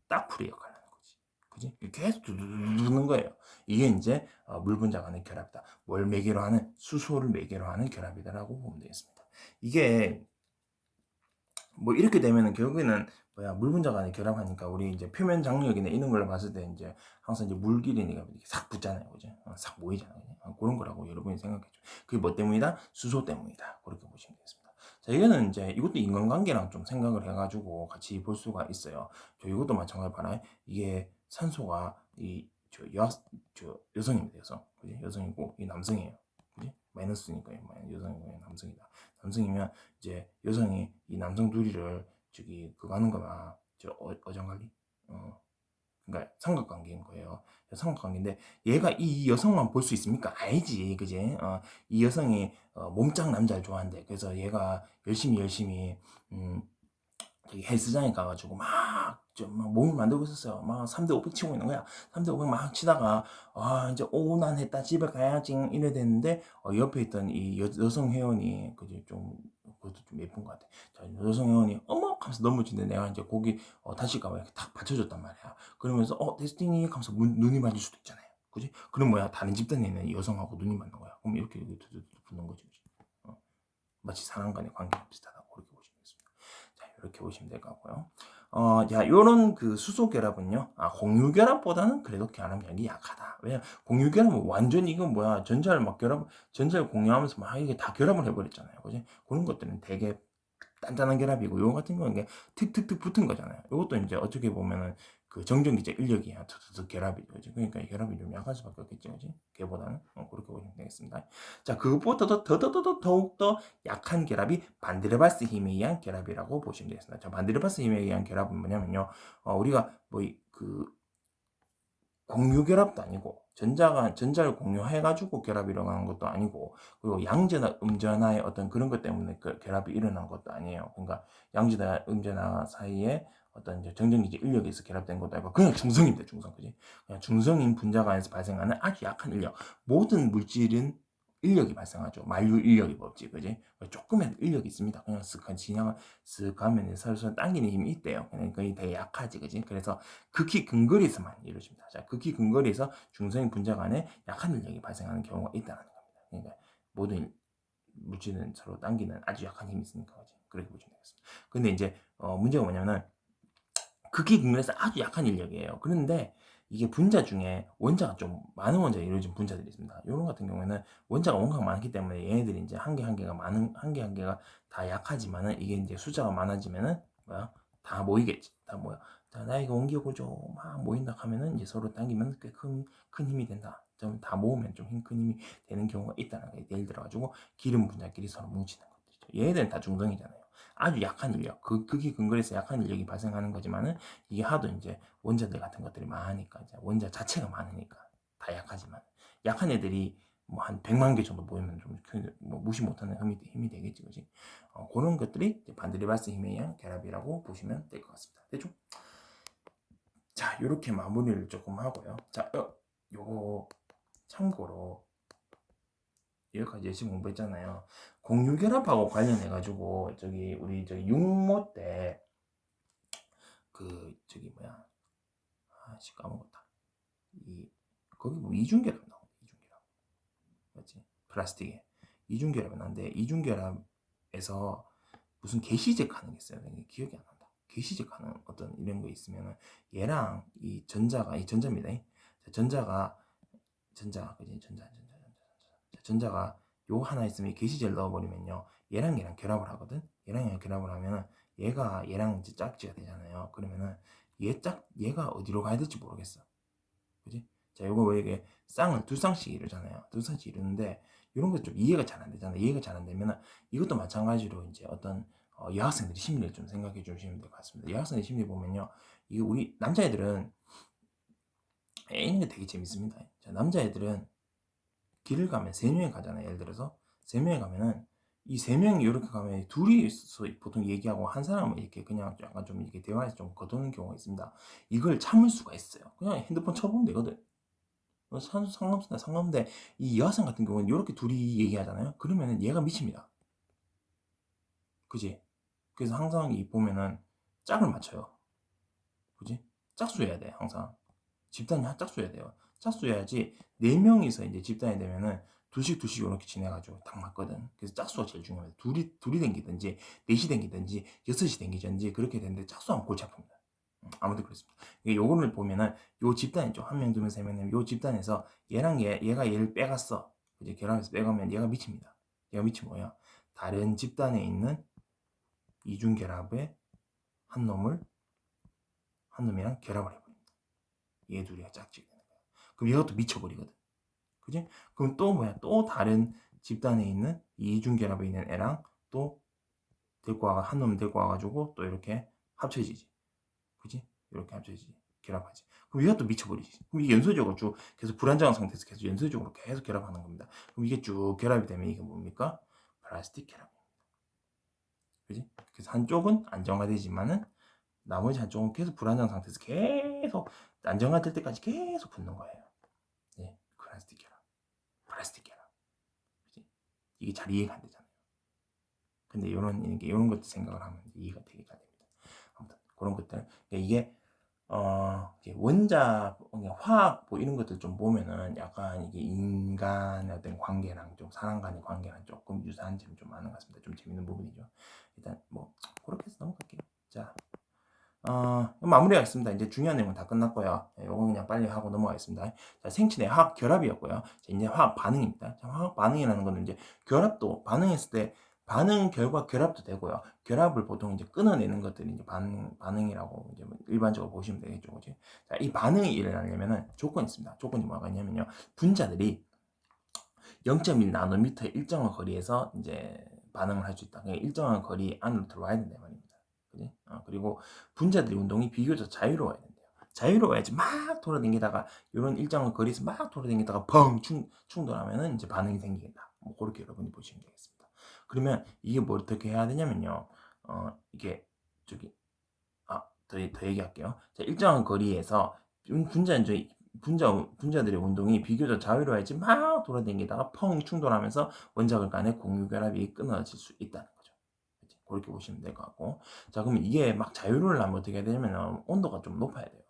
Speaker 1: 딱풀이 역할을 하는 거지. 그지? 계속 누르는 거예요. 이게 이제 물 분자 간의 결합이다. 뭘 매개로 하는? 수소를 매개로 하는 결합이다라고 보면 되겠습니다. 이게 뭐 이렇게 되면은 결국에는 물 분자 간의 결합하니까 우리 이제 표면 장력이나 이런 걸 봤을 때 이제 항상 이제 물끼리니까 이렇게 싹 붙잖아요. 그죠? 싹 모이잖아요. 그런 거라고 여러분이 생각해줘. 그게 뭐 때문이다? 수소 때문이다. 그렇게 보시면 되겠습니다. 자, 이거는 이제 이것도 인간관계랑 좀 생각을 해가지고 같이 볼 수가 있어요. 이것도 마찬가지로 봐라. 이게 산소가 저 여성입니다. 여성. 그지? 여성이고 이 남성이에요. 그지? 마이너스니까 여성이고 남성이다. 남성이면 이제 여성이 이 남성 둘이를 그거 하는 거나 어장관리 그러니까 삼각관계인 거예요. 삼각관계인데 얘가 이 여성만 볼 수 있습니까? 아니지, 그지? 이 여성이 몸짱 남자를 좋아한대. 그래서 얘가 열심히 저기 헬스장에 가가지고 막 몸을 만들고 있었어요. 막 3대 500 치고 있는 거야. 3대 500 막 치다가 이제 오난했다 집에 가야지 이래 됐는데 옆에 있던 이 여성 회원이 그지 그것도 좀 예쁜 것 같아. 자, 여성 회원이 어머 하면서 넘어지는데 내가 이제 거기 다칠까봐 이렇게 탁 받쳐줬단 말이야. 그러면서 데스티니 하면서 눈이 맞을 수도 있잖아요. 그지? 그럼 뭐야 다른 집단에 있는 여성하고 눈이 맞는 거야. 그럼 이렇게 붙는 거지. 마치 사람 간의 관계가 비슷하다고 그렇게 보시면 되겠습니다. 자, 이렇게 보시면 될 것 같고요. 요런 그 수소 결합은요, 공유 결합보다는 그래도 결합력이 약하다. 왜냐, 공유 결합은 완전히 이건 뭐야, 전자를 공유하면서 막 이게 다 결합을 해버렸잖아요. 그지? 그런 것들은 되게 단단한 결합이고, 요거 같은 경우는 이게 틱틱틱 붙은 거잖아요. 요것도 이제 어떻게 보면은 그 정전기제 인력이야. 툭툭툭 결합이죠. 그지? 그러니까 이 결합이 좀 약할 수밖에 없겠죠. 그지? 걔보다는. 그렇게 보시면 되겠습니다. 자, 그것보다도 더욱더 약한 결합이 반데르발스 힘에 의한 결합이라고 보시면 되겠습니다. 자, 반데르발스 힘에 의한 결합은 뭐냐면요. 우리가 공유 결합도 아니고 전자를 공유해가지고 결합이 일어나는 것도 아니고 그리고 양전화 음전화의 어떤 그런 것 때문에 결합이 일어난 것도 아니에요. 그러니까 양전화 음전화 사이에 어떤 정전기제 인력에서 결합된 것도 아니고 그냥 중성입니다. 중성. 그지? 그냥 중성인 분자 간에서 발생하는 아주 약한 인력. 모든 물질은 인력이 발생하죠. 만류 인력이 없지, 그지? 조금의 인력이 있습니다. 그냥 쓱 가면 서로 당기는 힘이 있대요. 그냥 거의 되게 약하지, 그지? 그래서 극히 근거리에서만 이루어집니다. 자, 극히 근거리에서 중성인 분자 간에 약한 인력이 발생하는 경우가 있다는 겁니다. 그러니까 모든 물질은 서로 당기는 아주 약한 힘이 있으니까, 그지? 그렇게 보시면 되겠습니다. 근데 이제 문제가 뭐냐면은 극히 근거리에서 아주 약한 인력이에요. 그런데 이게 분자 중에 원자가 좀 많은 원자가 이루어진 분자들이 있습니다. 이런 같은 경우에는 원자가 워낙 많기 때문에 얘네들이 이제 한 개가 다 약하지만은 이게 이제 숫자가 많아지면은 다 모이겠지. 다 모여. 자, 나에게 옮겨보죠. 막 모인다 하면은 이제 서로 당기면 꽤 큰 힘이 된다. 좀 다 모으면 좀 큰 힘이 되는 경우가 있다는 거예요. 예를 들어가지고 기름 분자끼리 서로 뭉치는 것들이죠. 얘네들은 다 중성이잖아요. 아주 약한 인력, 극히 근거리에서 약한 인력이 발생하는 거지만은 이게 하도 이제 원자들 같은 것들이 많으니까 이제 원자 자체가 많으니까 다 약하지만 약한 애들이 뭐 한 100만 개 정도 모이면 좀 뭐 무시 못하는 힘이 되겠지, 그지? 그런 것들이 반드리발스 힘에 의한 결합이라고 보시면 될 것 같습니다. 됐죠? 자, 이렇게 마무리를 조금 하고요. 자, 요거 참고로 여기까지 열심히 공부했잖아요. 공유결합하고 관련해가지고 우리 육모 때 뭐야, 아씨 까먹었다. 거기 뭐 이중결합 나오네. 이중결합 맞지? 플라스틱에 이중결합이 나는데 이중결합에서 무슨 개시제 하는 게 있어요. 기억이 안 난다. 개시제 하는 어떤 이런 거 있으면은 얘랑 이 전자입니다. 전자가 그지? 전자가 요 하나 있으면 개시제를 넣어버리면요, 얘랑 결합을 하거든. 얘랑 결합을 하면은 얘랑 이제 짝지가 되잖아요. 그러면은 얘가 어디로 가야 될지 모르겠어. 그지? 자, 요거 왜 이게 쌍을 두 쌍씩 이루잖아요. 두 쌍씩 이루는데 이런 거 좀 이해가 잘 안 되잖아요. 이해가 잘 안 되면은 이것도 마찬가지로 이제 어떤 여학생들이 심리를 좀 생각해 주시면 될 것 같습니다. 여학생들 심리 보면요, 이게 우리 남자애들은 애는 게 되게 재밌습니다. 자, 남자애들은 길을 가면 세 명이 가잖아요. 예를 들어서 세 명이 가면은 이 세 명이 이렇게 가면 둘이서 보통 얘기하고 한 사람은 이렇게 그냥 약간 좀 이렇게 대화에서 좀 거두는 경우가 있습니다. 이걸 참을 수가 있어요. 그냥 핸드폰 쳐보면 되거든. 상관없는데 이 여학생 같은 경우는 이렇게 둘이 얘기하잖아요. 그러면은 얘가 미칩니다. 그지? 그래서 항상 이 보면은 짝을 맞춰요. 그지? 짝수해야 돼, 항상. 집단이 짝수해야 돼요. 짝수해야지 네 명이서 이제 집단이 되면은 둘씩 이렇게 지내가지고 딱 맞거든. 그래서 짝수가 제일 중요해요. 둘이 댕기든지 넷이 댕기든지 여섯이 댕기든지 그렇게 되는데 짝수하면 골치 아픕니다. 아무튼 그렇습니다. 요거를 보면은 요 집단 있죠. 한 명, 두 명, 세 명, 요 집단에서 얘랑 얘가 얘를 빼갔어. 이제 결합해서 빼가면 얘가 미칩니다. 얘가 미친 뭐야? 다른 집단에 있는 이중 결합의 한 놈이랑 결합을 해버립니다. 얘 둘이가 짝지게 되는 거야. 그럼 얘가 또 미쳐버리거든. 그지? 그럼 또 뭐야? 또 다른 집단에 있는 이중 결합에 있는 애랑 또 한 놈 데리고 와가지고 또 이렇게 합쳐지지. 그지? 이렇게 합쳐지지. 결합하지. 그럼 얘가 또 미쳐버리지. 그럼 이게 연쇄적으로 쭉 계속 불안정한 상태에서 계속 연쇄적으로 계속 결합하는 겁니다. 그럼 이게 쭉 결합이 되면 이게 뭡니까? 플라스틱 결합입니다. 그지? 그래서 한쪽은 안정화되지만은 나머지 한쪽은 계속 불안정 상태에서 계속 안정화될 때까지 계속 붙는 거예요. 네, 플라스틱 결합. 플라스틱 결합. 그지? 이게 잘 이해가 안 되잖아요. 근데 이런 것도 생각을 하면 이해가 되게 잘 됩니다. 아무튼 그런 것들. 이게 원자, 화학 뭐 이런 것들 좀 보면은 약간 이게 인간의 어떤 관계랑 좀 사람 간의 관계랑 조금 유사한 점이 좀 많은 것 같습니다. 좀 재밌는 부분이죠. 일단 뭐 그렇게 해서 넘어갈게요. 자, 마무리하겠습니다. 이제 중요한 내용은 다 끝났고요. 이건 그냥 빨리 하고 넘어가겠습니다. 자, 생체 내 화학 결합이었고요. 자, 이제 화학 반응입니다. 자, 화학 반응이라는 거는 이제 결합도 반응했을 때 반응 결과 결합도 되고요. 결합을 보통 이제 끊어내는 것들이 이제 반응이라고 이제 뭐 일반적으로 보시면 되겠죠, 그지? 자, 이 반응이 일어나려면은 조건이 있습니다. 조건이 뭐가 있냐면요, 분자들이 0.1 나노미터 일정한 거리에서 이제 반응을 할 수 있다. 그러니까 일정한 거리 안으로 들어와야 된다 말입니다. 그지? 그리고 분자들의 운동이 비교적 자유로워야 된대요. 자유로워야지 막 돌아다니다가 이런 일정한 거리에서 막 돌아다니다가 펑 충돌하면은 이제 반응이 생기겠다. 뭐 그렇게 여러분이 보시면 되겠습니다. 그러면 이게 뭐 어떻게 해야 되냐면요. 이게 더 얘기할게요. 자, 일정한 거리에서 분자들의 운동이 비교적 자유로워야지 막 돌아다니다가 펑 충돌하면서 원자들 간의 공유 결합이 끊어질 수 있다는 거죠. 그렇게 보시면 될 것 같고. 자, 그러면 이게 막 자유로를 하면 어떻게 해야 되냐면 온도가 좀 높아야 돼요.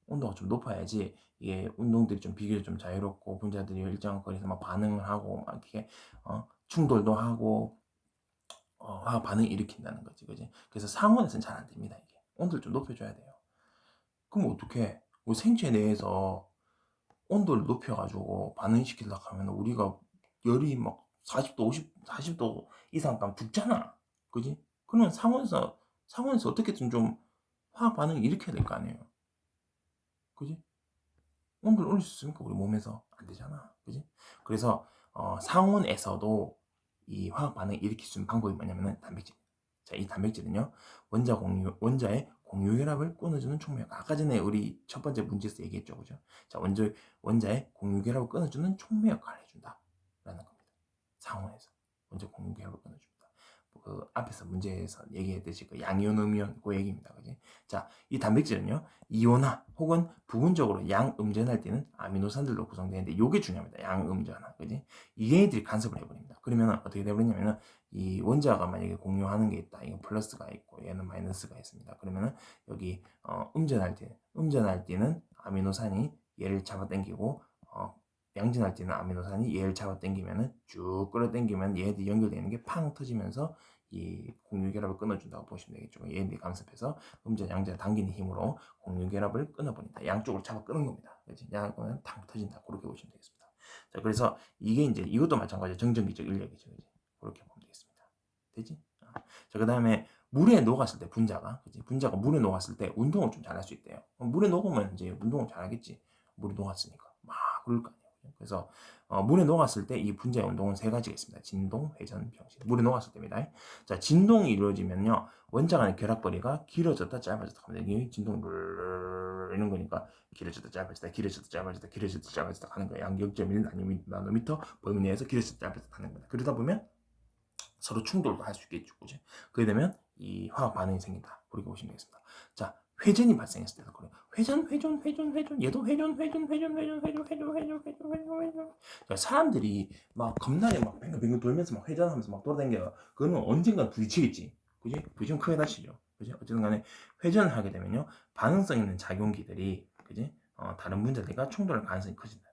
Speaker 1: 온도가 좀 높아야지 이게 운동들이 좀 비교적 좀 자유롭고 분자들이 일정한 거리에서 막 반응을 하고 막 이렇게 충돌도 하고 화학 반응을 일으킨다는 거지, 그지? 그래서 상온에서는 잘 안 됩니다. 이게 온도를 좀 높여줘야 돼요. 그럼 어떻게? 우리 생체 내에서 온도를 높여가지고 반응시키려고 하면 우리가 열이 막 40도, 40도 이상 가면 죽잖아. 그지? 그러면 상온에서 어떻게든 좀 화학 반응을 일으켜야 될 거 아니에요. 그지? 온도를 올릴 수 있습니까? 우리 몸에서 안 되잖아. 그지? 그래서 상온에서도 이 화학 반응을 일으킬 수 있는 방법이 뭐냐면은 단백질. 자, 이 단백질은요, 원자의 공유 결합을 끊어주는 촉매역. 아까 전에 우리 첫 번째 문제에서 얘기했죠, 그죠? 자, 원자의 공유 결합을 끊어주는 촉매 역할을 해준다. 상온에서 먼저 공유 결합을 끊어줍니다. 그 앞에서 문제에서 얘기했듯이 그 양이온, 음이온 그 얘기입니다. 그지? 자, 이 단백질은요 이온화 혹은 부분적으로 양음전할 때는 아미노산들로 구성되는데 이게 중요합니다. 양음전화, 그지? 이게들이 간섭을 해버립니다. 그러면 어떻게 되버리냐면은 이 원자가 만약에 공유하는 게 있다. 이건 플러스가 있고 얘는 마이너스가 있습니다. 그러면은 여기 음전할 때는 아미노산이 얘를 잡아당기고 양전할 때는 아미노산이 얘를 잡아당기면은 쭉 끌어당기면 얘들이 연결되는 게 팡 터지면서 이 공유결합을 끊어준다고 보시면 되겠죠. 얘들이 간섭해서 음전, 양전 당기는 힘으로 공유결합을 끊어버린다. 양쪽으로 잡아 끄는 겁니다. 그렇지? 양은 탕 터진다. 그렇게 보시면 되겠습니다. 자, 그래서 이게 이제 이것도 마찬가지로 정전기적 인력이죠. 그렇지? 그렇게 보면 되겠습니다. 되지? 자, 그 다음에 물에 녹았을 때 분자가 물에 녹았을 때 운동을 좀 잘할 수 있대요. 물에 녹으면 이제 운동을 잘하겠지. 물에 녹았으니까 막 그럴 거 아니에요. 그래서 물에 녹았을 때 이 분자의 운동은 세 가지가 있습니다. 진동, 회전, 병신. 물에 녹았을 때입니다. 자, 진동이 이루어지면요 원자 간의 결합거리가 길어졌다 짧아졌다 합니다. 이게 진동 이런 거니까 길어졌다 짧아졌다 길어졌다 짧아졌다 길어졌다 짧아졌다 하는 거예요. 약 0.1 나노미터 범위 내에서 길어졌다 짧아졌다 하는 거다. 그러다 보면 서로 충돌도 할 수 있겠죠. 그죠? 그게 되면 이 화학 반응이 생긴다. 그렇게 보시면 되겠습니다. 자, 회전이 발생했을 때도 그래요. 회전. 얘도 회전. 그러니까 사람들이 막 겁나게 막 뱅글뱅글 돌면서 막 회전하면서 막 돌아다녀요. 그거는 언젠가 부딪히겠지. 그지? 부딪히면 크게 다치죠. 그지? 어쨌든 간에 회전을 하게 되면요. 반응성 있는 작용기들이, 그지? 다른 분자들과 충돌할 가능성이 커진다.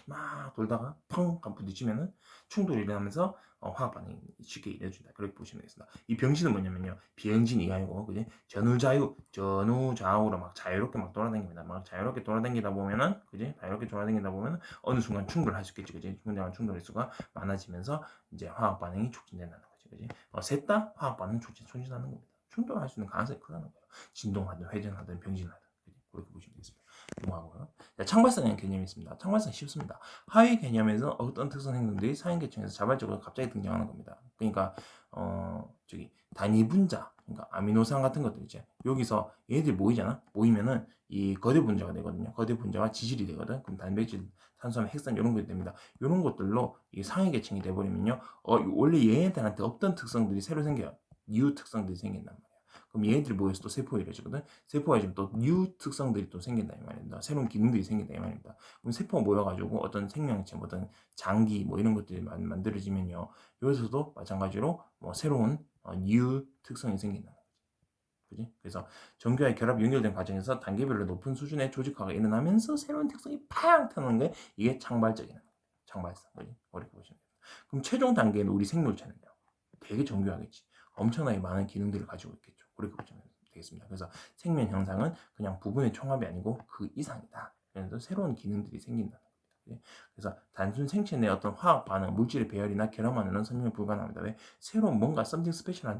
Speaker 1: 막 돌다가 펑 부딪히면은 충돌이 일어나면서 화학 반응이 쉽게 일어준다. 그렇게 보시면 되겠습니다. 이 병신은 뭐냐면요, 비행진이 아니고 그지? 전후좌우로 막 자유롭게 막 돌아다닙니다. 막 자유롭게 돌아다니다 보면은 그지? 자유롭게 돌아다니다 보면은 어느 순간 충돌할 수 있겠지, 그지? 충돌의 수가 많아지면서 이제 화학 반응이 촉진된다는 거지, 그지? 셋 다 화학 반응 촉진하는 겁니다. 충돌할 수 있는 가능성이 크다는 거예요. 진동하든 회전하든 병진하든, 그지? 그렇게 보시면 되겠습니다. 넘어가고요. 창발성이라는 개념이 있습니다. 창발성 쉽습니다. 하위 개념에서 어떤 특성 행동들이 상위 계층에서 자발적으로 갑자기 등장하는 겁니다. 그러니까 단위 분자, 그러니까 아미노산 같은 것들 이제 여기서 얘들이 모이잖아. 모이면은 이 거대 분자가 되거든요. 거대 분자가 지질이 되거든. 그럼 단백질, 탄수화물, 핵산 이런 것이 됩니다. 이런 것들로 이 상위 계층이 돼버리면요. 원래 얘네들한테 없던 특성들이 새로 생겨요. 뉴 특성들이 생긴단 말이에요. 그럼 얘네들이 모여서 또 세포가 이루어지거든. 세포가 지금 또 뉴 특성들이 또 생긴다 이 말입니다. 새로운 기능들이 생긴다 이 말입니다. 그럼 세포가 모여가지고 어떤 생명체, 어떤 장기 뭐 이런 것들이 만들어지면요. 여기서도 마찬가지로 뭐 새로운 뉴 특성이 생긴다. 그지? 그래서 전교의 결합 연결된 과정에서 단계별로 높은 수준의 조직화가 일어나면서 새로운 특성이 팍 터는 게 이게 창발성. 그지? 어렵게 보시면 돼요. 그럼 최종 단계는 우리 생물체는요. 되게 정교하겠지. 엄청나게 많은 기능들을 가지고 있겠죠. 그렇게 보시면 되겠습니다. 그래서 생명 형상은 그냥 부분의 총합이 아니고 그 이상이다. 그래서 새로운 기능들이 생긴다는 겁니다. 그래서 단순 생체 내 어떤 화학 반응, 물질의 배열이나 결합만으로는 설명이 불가능합니다. 왜? 새로운 뭔가 something special,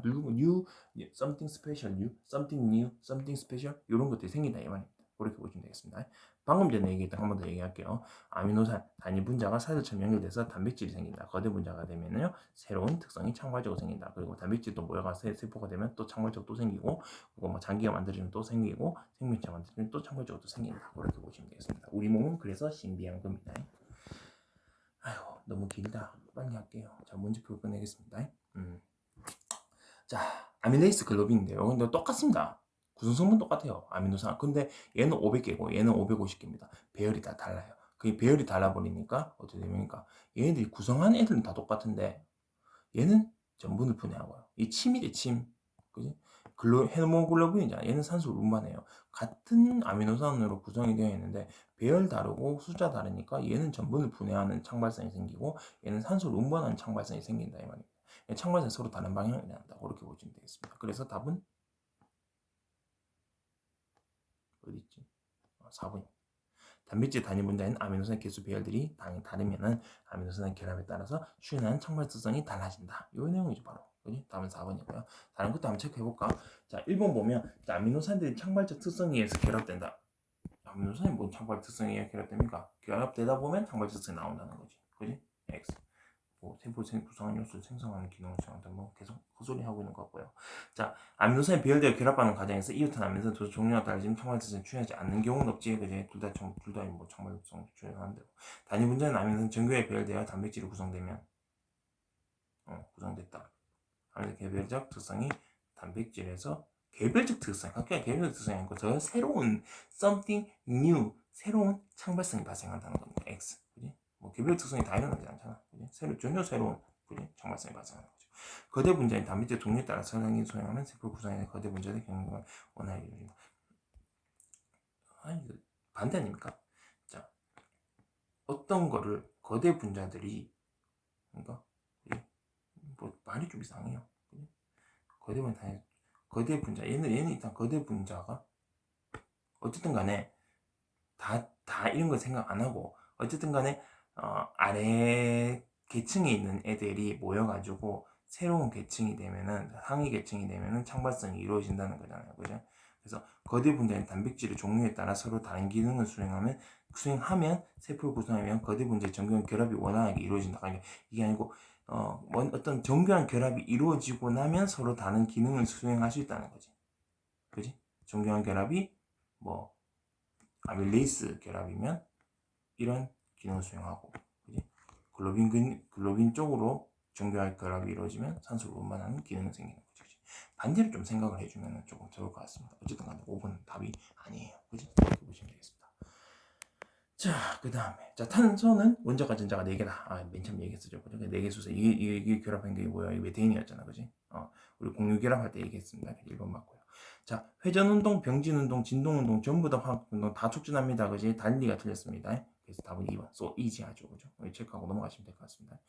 Speaker 1: something special, something new, something special 이런 것들이 생긴다 이 말입니다. 그렇게 보시면 되겠습니다. 방금 전에 얘기했던 한 번 더 얘기할게요. 아미노산 단위 분자가 사슬처럼 연결돼서 단백질이 생긴다. 거대 분자가 되면요 새로운 특성이 창발적으로 생긴다. 그리고 단백질도 모여가서 세포가 되면 또 창발적으로 또 생기고, 그리고 뭐 장기가 만들어지면 또 생기고, 생명체 만들어지면 또 창발적으로 또 생긴다. 그렇게 보시면 되겠습니다. 우리 몸은 그래서 신비한 겁니다. 아휴 너무 길다. 빨리 할게요. 자 문제표 끝내겠습니다. 자 아미레이스 글로빈인데요. 근데 똑같습니다. 구성성분 똑같아요. 아미노산. 근데 얘는 500개고 얘는 550개입니다. 배열이 다 달라요. 그 배열이 달라버리니까 어떻게 됩니까? 얘네들이 구성한 애들은 다 똑같은데 얘는 전분을 분해하고요. 이 침이래 침. 그지? 헤모글로빈이잖아. 얘는 산소를 운반해요. 같은 아미노산으로 구성이 되어 있는데 배열 다르고 숫자 다르니까 얘는 전분을 분해하는 창발성이 생기고 얘는 산소를 운반하는 창발성이 생긴다 이 말입니다. 창발성이 서로 다른 방향이 난다. 그렇게 보시면 되겠습니다. 그래서 답은 어디 있지? 4번입니다. 단백질 단위 분자인 아미노산 개수 배열들이 당연히 다르면은 아미노산 결합에 따라서 수행하는 창발 특성이 달라진다. 이 내용이죠 바로. 그지? 다음은 4번이고요. 다른 것도 한번 체크해볼까? 자, 1번 보면 자, 아미노산들이 창발적 특성에 의해서 결합된다. 아미노산이 뭔 창발 특성에 의해 결합됩니까? 결합되다 보면 창발적 특성이 나온다는 거지. 그지? X. 뭐 세포 구성한 요소를 생성하는 기능을 수행한다. 뭐 계속 헛소리 하고 있는 것 같고요. 자, 아미노산이 배열되어 결합하는 과정에서 이웃한 아미노산 두 종류가 달라지면 창발성을 취하지 않는 경우는 없지. 그지? 둘다 뭐 창발성 취하는데 단위 분자는 아미노산 전교에 배열되어 단백질이 구성되면 구성됐다. 개별적 특성이 단백질에서 개별적 특성, 각각 개별적 특성이 아니고 더 새로운 something new, 새로운 창발성이 발생한다는 겁니다. X, 그지? 뭐 개별 특성이 다 일어나지 않잖아, 그지? 전혀 새로운, 그지? 창발성이 발생하는 거죠. 거대 분자인 단백질 종류에 따라 설명이 소용하면 세포 구성의 거대 분자의 경우가 원활히 이루어진다. 아니, 반대 아닙니까? 자, 어떤 거를 거대 분자들이, 그러니까 뭐 말이 좀 이상해요. 거대 분자, 거대 분자, 얘는 일단 거대 분자가 어쨌든 간에 다 이런 거 생각 안 하고 어쨌든 간에 아래 계층에 있는 애들이 모여가지고 새로운 계층이 되면은 상위 계층이 되면은 창발성이 이루어진다는 거잖아요, 그죠? 그래서 거대 분자인 단백질의 종류에 따라 서로 다른 기능을 수행하면 세포를 구성하면 거대 분자의 정교한 결합이 원활하게 이루어진다. 그러니까 이게 아니고 어떤 정교한 결합이 이루어지고 나면 서로 다른 기능을 수행할 수 있다는 거지, 그지? 정교한 결합이 뭐 아밀레이스 결합이면 이런 기능을 수행하고, 그지? 글로빈 쪽으로 정교한 결합이 이루어지면 산소를 운반하는 기능이 생기는 거지, 그지? 반대로 좀 생각을 해주면 조금 좋을 것 같습니다. 어쨌든 간에 5번은 답이 아니에요, 그지? 이렇게 보시면 되겠습니다. 자, 그 다음에 자, 탄소는 원자가 전자가 4개다. 맨 처음 얘기했었죠, 그죠? 4개 수소, 이게 결합한 게 뭐야? 이게 메테인이었잖아, 그지? 우리 공유 결합할 때 얘기했습니다. 1번 맞고요. 자, 회전운동, 병진운동, 진동운동 전부 다 화학운동 다 촉진합니다, 그지? 단리가 틀렸습니다. 그래서 답은 2번. so easy 하죠, 그죠? 체크하고 넘어가시면 될 것 같습니다.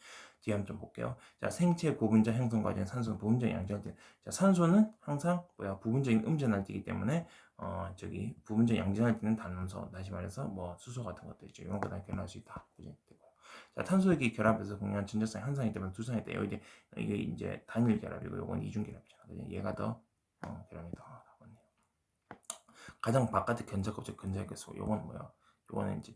Speaker 1: 뒤에 한번 좀 볼게요. 자, 생체 고분자 형성 과정, 산소는 부분적 양전할 때, 자, 산소는 항상 부분적인 음전할 때이기 때문에 부분적 양전할 때는 단음소, 다시 말해서 뭐 수소 같은 것도 있죠. 이런 거 다 결합할 수 있다, 그지? 탄소액이 결합해서 공유한 전자성 현상이 되면 두성이 돼요. 이게 이제 단일 결합이고 이건 이중 결합이잖아, 그지? 얘가 더 결합이 더 나왔네요. 가장 바깥의 견자껍질 근자의 수. 요건 뭐야? 요거는 이제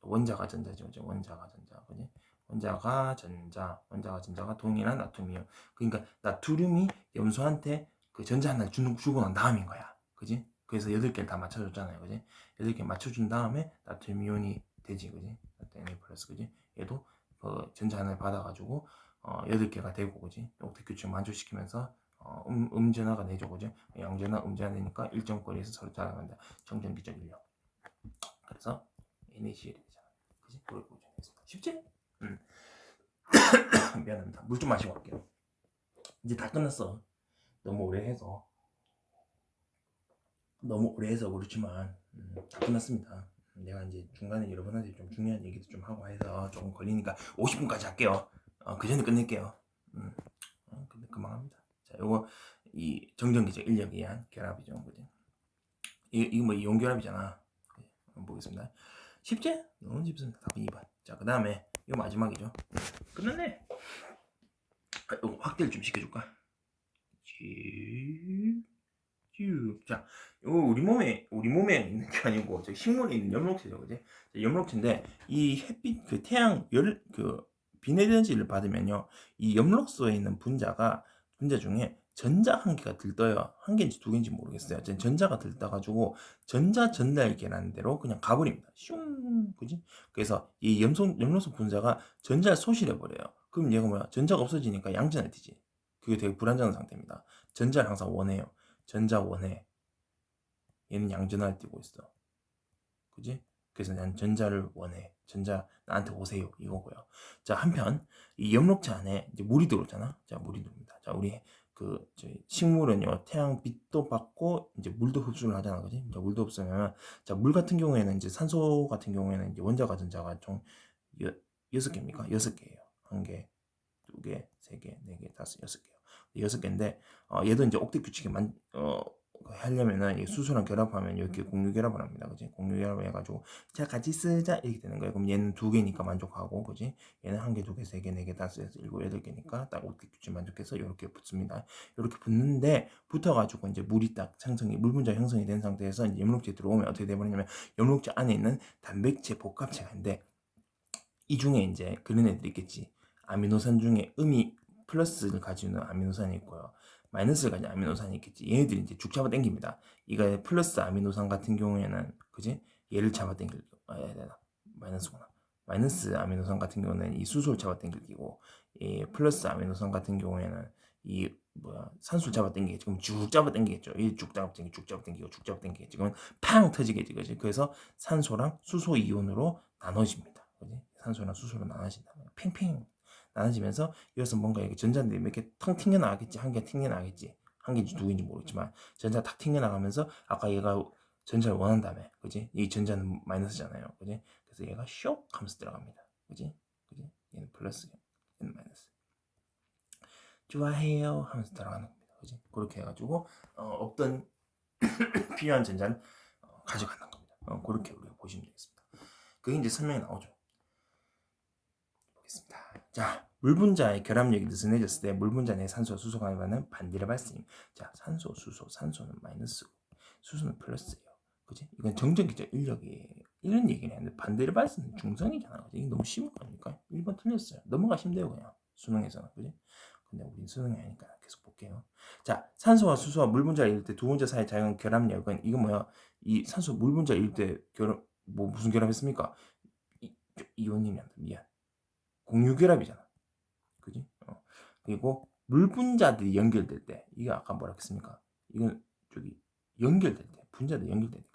Speaker 1: 원자가 전자죠. 원자가 전자, 그지? 원자가 전자가 동일한 나트륨이요. 그러니까 나트륨이 염소한테 그 전자 하나를 주고 난 다음인 거야, 그지? 그래서 8개를 다 맞춰줬잖아요, 그지? 8개 맞춰준 다음에 나트륨 이온이 되지, 그지? Na 플러스, 그지? 얘도 그 전자 하나를 받아가지고 8개가 되고, 그지? 옥텟 규칙 만족시키면서 음전화가 되죠, 그죠? 양전화, 음전화 되니까 일정 거리에서 서로 따라간다. 정전기적 인력. 그래서 NaCl이 되잖아, 그지? 그렇게 보시면 되겠습니다. 쉽지? 미안합니다. 물 좀 마시고 갈게요. 이제 다 끝났어. 너무 오래 해서 그렇지만 다 끝났습니다. 내가 이제 중간에 여러분한테 좀 중요한 얘기도 좀 하고 해서 조금 걸리니까 50분까지 할게요. 그 전에 끝낼게요. 근데 금방 합니다. 자, 요거 이 정전기적 인력에 의한 결합이죠, 그죠? 이거 뭐 이온 결합이잖아. 한번 보겠습니다. 쉽지? 너무 쉽습니다. 답은 2번. 자, 그 다음에 이거 마지막이죠. 끝났네. 이거 확대를 좀 시켜줄까? 자, 이거 우리 몸에 있는 게 아니고 저 식물에 있는 염록체죠, 그지? 염록체인데 이 햇빛, 그 태양 비에너지를 받으면요, 이 염록소에 있는 분자 중에 전자 한 개가 들떠요. 한 개인지 두 개인지 모르겠어요. 전자가 들떠가지고 전자 전달계라는 대로 그냥 가버립니다. 슝, 그지? 그래서 이 염록소 분자가 전자를 소실해 버려요. 그럼 얘가 뭐야? 전자가 없어지니까 양전이 되지. 그게 되게 불안정한 상태입니다. 전자를 항상 원해요. 전자 원해. 얘는 양전화를 띄고 있어, 그지? 그래서 난 전자를 원해. 전자 나한테 오세요, 이거고요. 자, 한편 이 염록체 안에 이제 물이 들어오잖아. 자, 물이 들어옵니다. 자, 우리 식물은요, 태양빛도 받고 이제 물도 흡수를 하잖아, 그지? 자, 물도 흡수하면, 자, 물 같은 경우에는 이제 산소 같은 경우에는 이제 원자가 전자가 총 6개입니까? 6개예요. 1개, 2개, 3개, 4개, 5, 6개요. 6개인데 얘도 이제 옥텟 규칙에 하려면은 수소랑 결합하면 이렇게 공유 결합을 합니다, 그지? 공유 결합을 해가지고 자, 같이 쓰자 이렇게 되는 거예요. 그럼 얘는 2개니까 만족하고, 그지? 얘는 1개, 2개, 3개, 4개, 5, 6, 7, 8개니까 딱 옥텟 규칙 만족해서 이렇게 붙습니다. 이렇게 붙는데 붙어가지고 이제 물이 딱 물 분자 형성이 된 상태에서 이제 염록체에 들어오면 어떻게 돼버리냐면 염록체 안에 있는 단백질 복합체가 있는데 이 중에 이제 그런 애들이 있겠지. 아미노산 중에 음이 플러스를 가지고 있는 아미노산이 있고요, 마이너스를 가진 아미노산이 있겠지. 얘네들이 이제 죽 잡아 당깁니다. 이거 플러스 아미노산 같은 경우에는, 그지? 얘를 잡아 당길, 마이너스구나. 마이너스 아미노산 같은 경우는 이 수소를 잡아당기고, 이 플러스 아미노산 같은 경우에는 이 산소를 잡아당기겠죠. 그럼 쭉 잡아당기겠죠. 이 쭉 잡아당기고 쭉 잡아당기고 쭉 잡아당기겠죠. 그러면 팡 터지겠지, 그지? 그래서 산소랑 수소 이온으로 나눠집니다. 그지? 산소랑 수소로 나눠진다. 팽팽 나눠지면서 여기서 뭔가 이렇게 전자들이 몇 개 텅 튕겨 나가겠지. 한 개 튕겨 나가겠지. 한 개인지 두 개인지 모르겠지만 전자 탁 튕겨 나가면서 아까 얘가 전자를 원한다며, 그지? 이 전자는 마이너스잖아요, 그지? 그래서 얘가 쇽 하면서 들어갑니다, 그지? 그지? 얘는 플러스, 얘는 마이너스. 좋아해요 하면서 들어가는 겁니다, 그지? 그렇게 해가지고 없던 필요한 전자를 가져간다는 겁니다. 그렇게 우리가 보시면 되겠습니다. 그게 이제 설명이 나오죠. 보겠습니다. 자, 물 분자의 결합력이 느슨해졌을 때 물 분자 내 산소와 수소 간의 반대를 발생. 자, 산소, 수소, 산소는 마이너스고 수소는 플러스예요. 그지? 이건 정전기적 인력이 이런 얘기를 했는데 반대를 발생은 중성이잖아. 그지? 이게 너무 쉬운 거니까 1번 틀렸어요. 넘어가시면 돼요, 그냥 수능에서는. 그지? 근데 우린 수능이 아니니까 계속 볼게요. 자, 산소와 수소와 물 분자를 이룰 때 두 분자 사이 자연 결합력은 이건 뭐야? 이 산소 물 분자를 이룰 때 결합 무슨 결합했습니까? 이온이란다. 미안. 공유결합이잖아. 그지? 그리고 물 분자들이 연결될 때, 이거 아까 뭐라 했습니까? 이건 저기 연결될 때, 분자들이 연결될 때,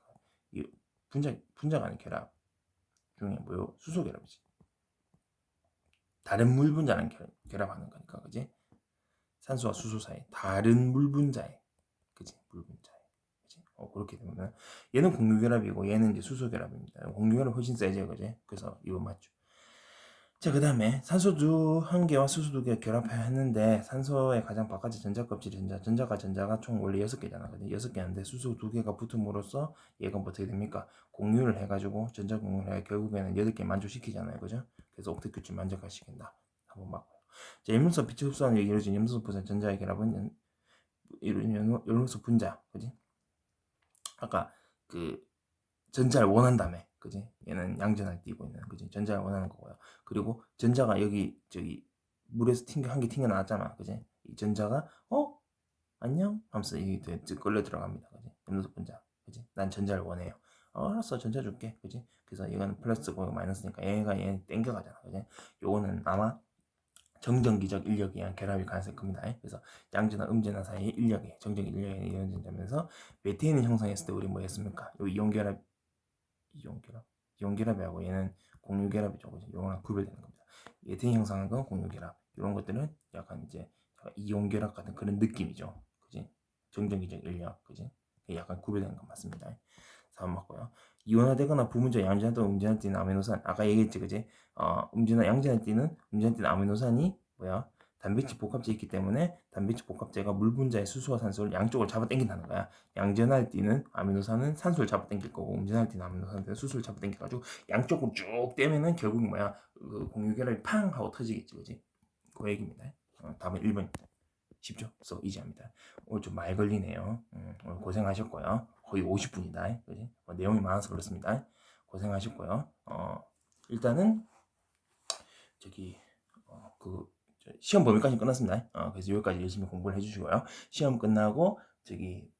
Speaker 1: 이 분자 간의 결합 중에 뭐요? 수소 결합이지. 다른 물 분자랑 결합하는 거니까, 그지? 산소와 수소 사이 다른 물 분자에, 그지? 물 분자에, 그지? 그렇게 되면 얘는 공유 결합이고 얘는 이제 수소 결합입니다. 공유 결합 훨씬 세죠, 그지? 그래서 이거 맞죠? 자, 그 다음에 산소 한 개와 수소 2개 결합했는데 산소의 가장 바깥의 전자 껍질이 전자가 총 원래 6개잖아. 근데 6개인데 수소 2개가 붙음으로써 얘가 어떻게 됩니까? 공유를 해가지고 전자 공유를 해 결국에는 8개 만족시키잖아요. 그죠? 그래서 옥텟규칙 만족시킨다. 한번 맞고요. 자, 염료소 빛을 흡수하는 게 이루어진 염료소 분자 전자의 결합은 염료소 분자. 그지? 아까 그 전자를 원한다며, 그지? 얘는 양전을 띄고 있는, 그지? 전자를 원하는 거고요. 그리고 전자가 여기 저기 물에서 한 개 튕겨 나왔잖아, 그지? 이 전자가 안녕 하면서 이게 끌려 들어갑니다, 그지? 염료소 분자, 그지? 난 전자를 원해요. 알았어, 전자 줄게, 그지? 그래서 이거는 플러스고 마이너스니까 얘 땡겨가잖아, 그지? 요거는 아마 정전기적 인력에 의한 결합이 가능성이 큽니다. 그래서 양전과 음전화 사이의 인력이 정전기 인력에 이루어진다면서 메테인을 형성했을 때 우리 뭐 했습니까? 요 이온결합이하고 얘는 공유결합이죠. 그죠? 요거랑 구별되는 겁니다. 메테인 형성한 건 공유결합. 이런 것들은 약간 이제 이온결합 같은 그런 느낌이죠. 그지? 정전기적 인력, 그지? 약간 구별되는 건 맞습니다. 4번 맞고요. 이온화되거나 부분적 양전화 또는 음전화 띠는 아미노산. 아까 얘기했지, 그지? 양전화 띠는 아미노산이 뭐야? 단백질 복합제에 있기 때문에 단백질 복합제가 물 분자의 수소와 산소를 양쪽으로 잡아당긴다는 거야. 양전할 띠는 아미노산은 산소를 잡아당길 거고 음전할 띠는 아미노산은 수소를 잡아당겨가지고 양쪽으로 쭉 떼면은 결국 뭐야? 공유결합이 팡 하고 터지겠지, 그지? 그 얘기입니다. 다음은 1번입니다. 쉽죠? 그래서 이지합니다. 오늘 좀 말 걸리네요. 오늘 고생하셨고요. 거의 50분이다. 그지? 내용이 많아서 그렇습니다. 고생하셨고요. 일단은 저기 시험 범위까지 끝났습니다. 그래서 여기까지 열심히 공부를 해주시고요. 시험 끝나고 저기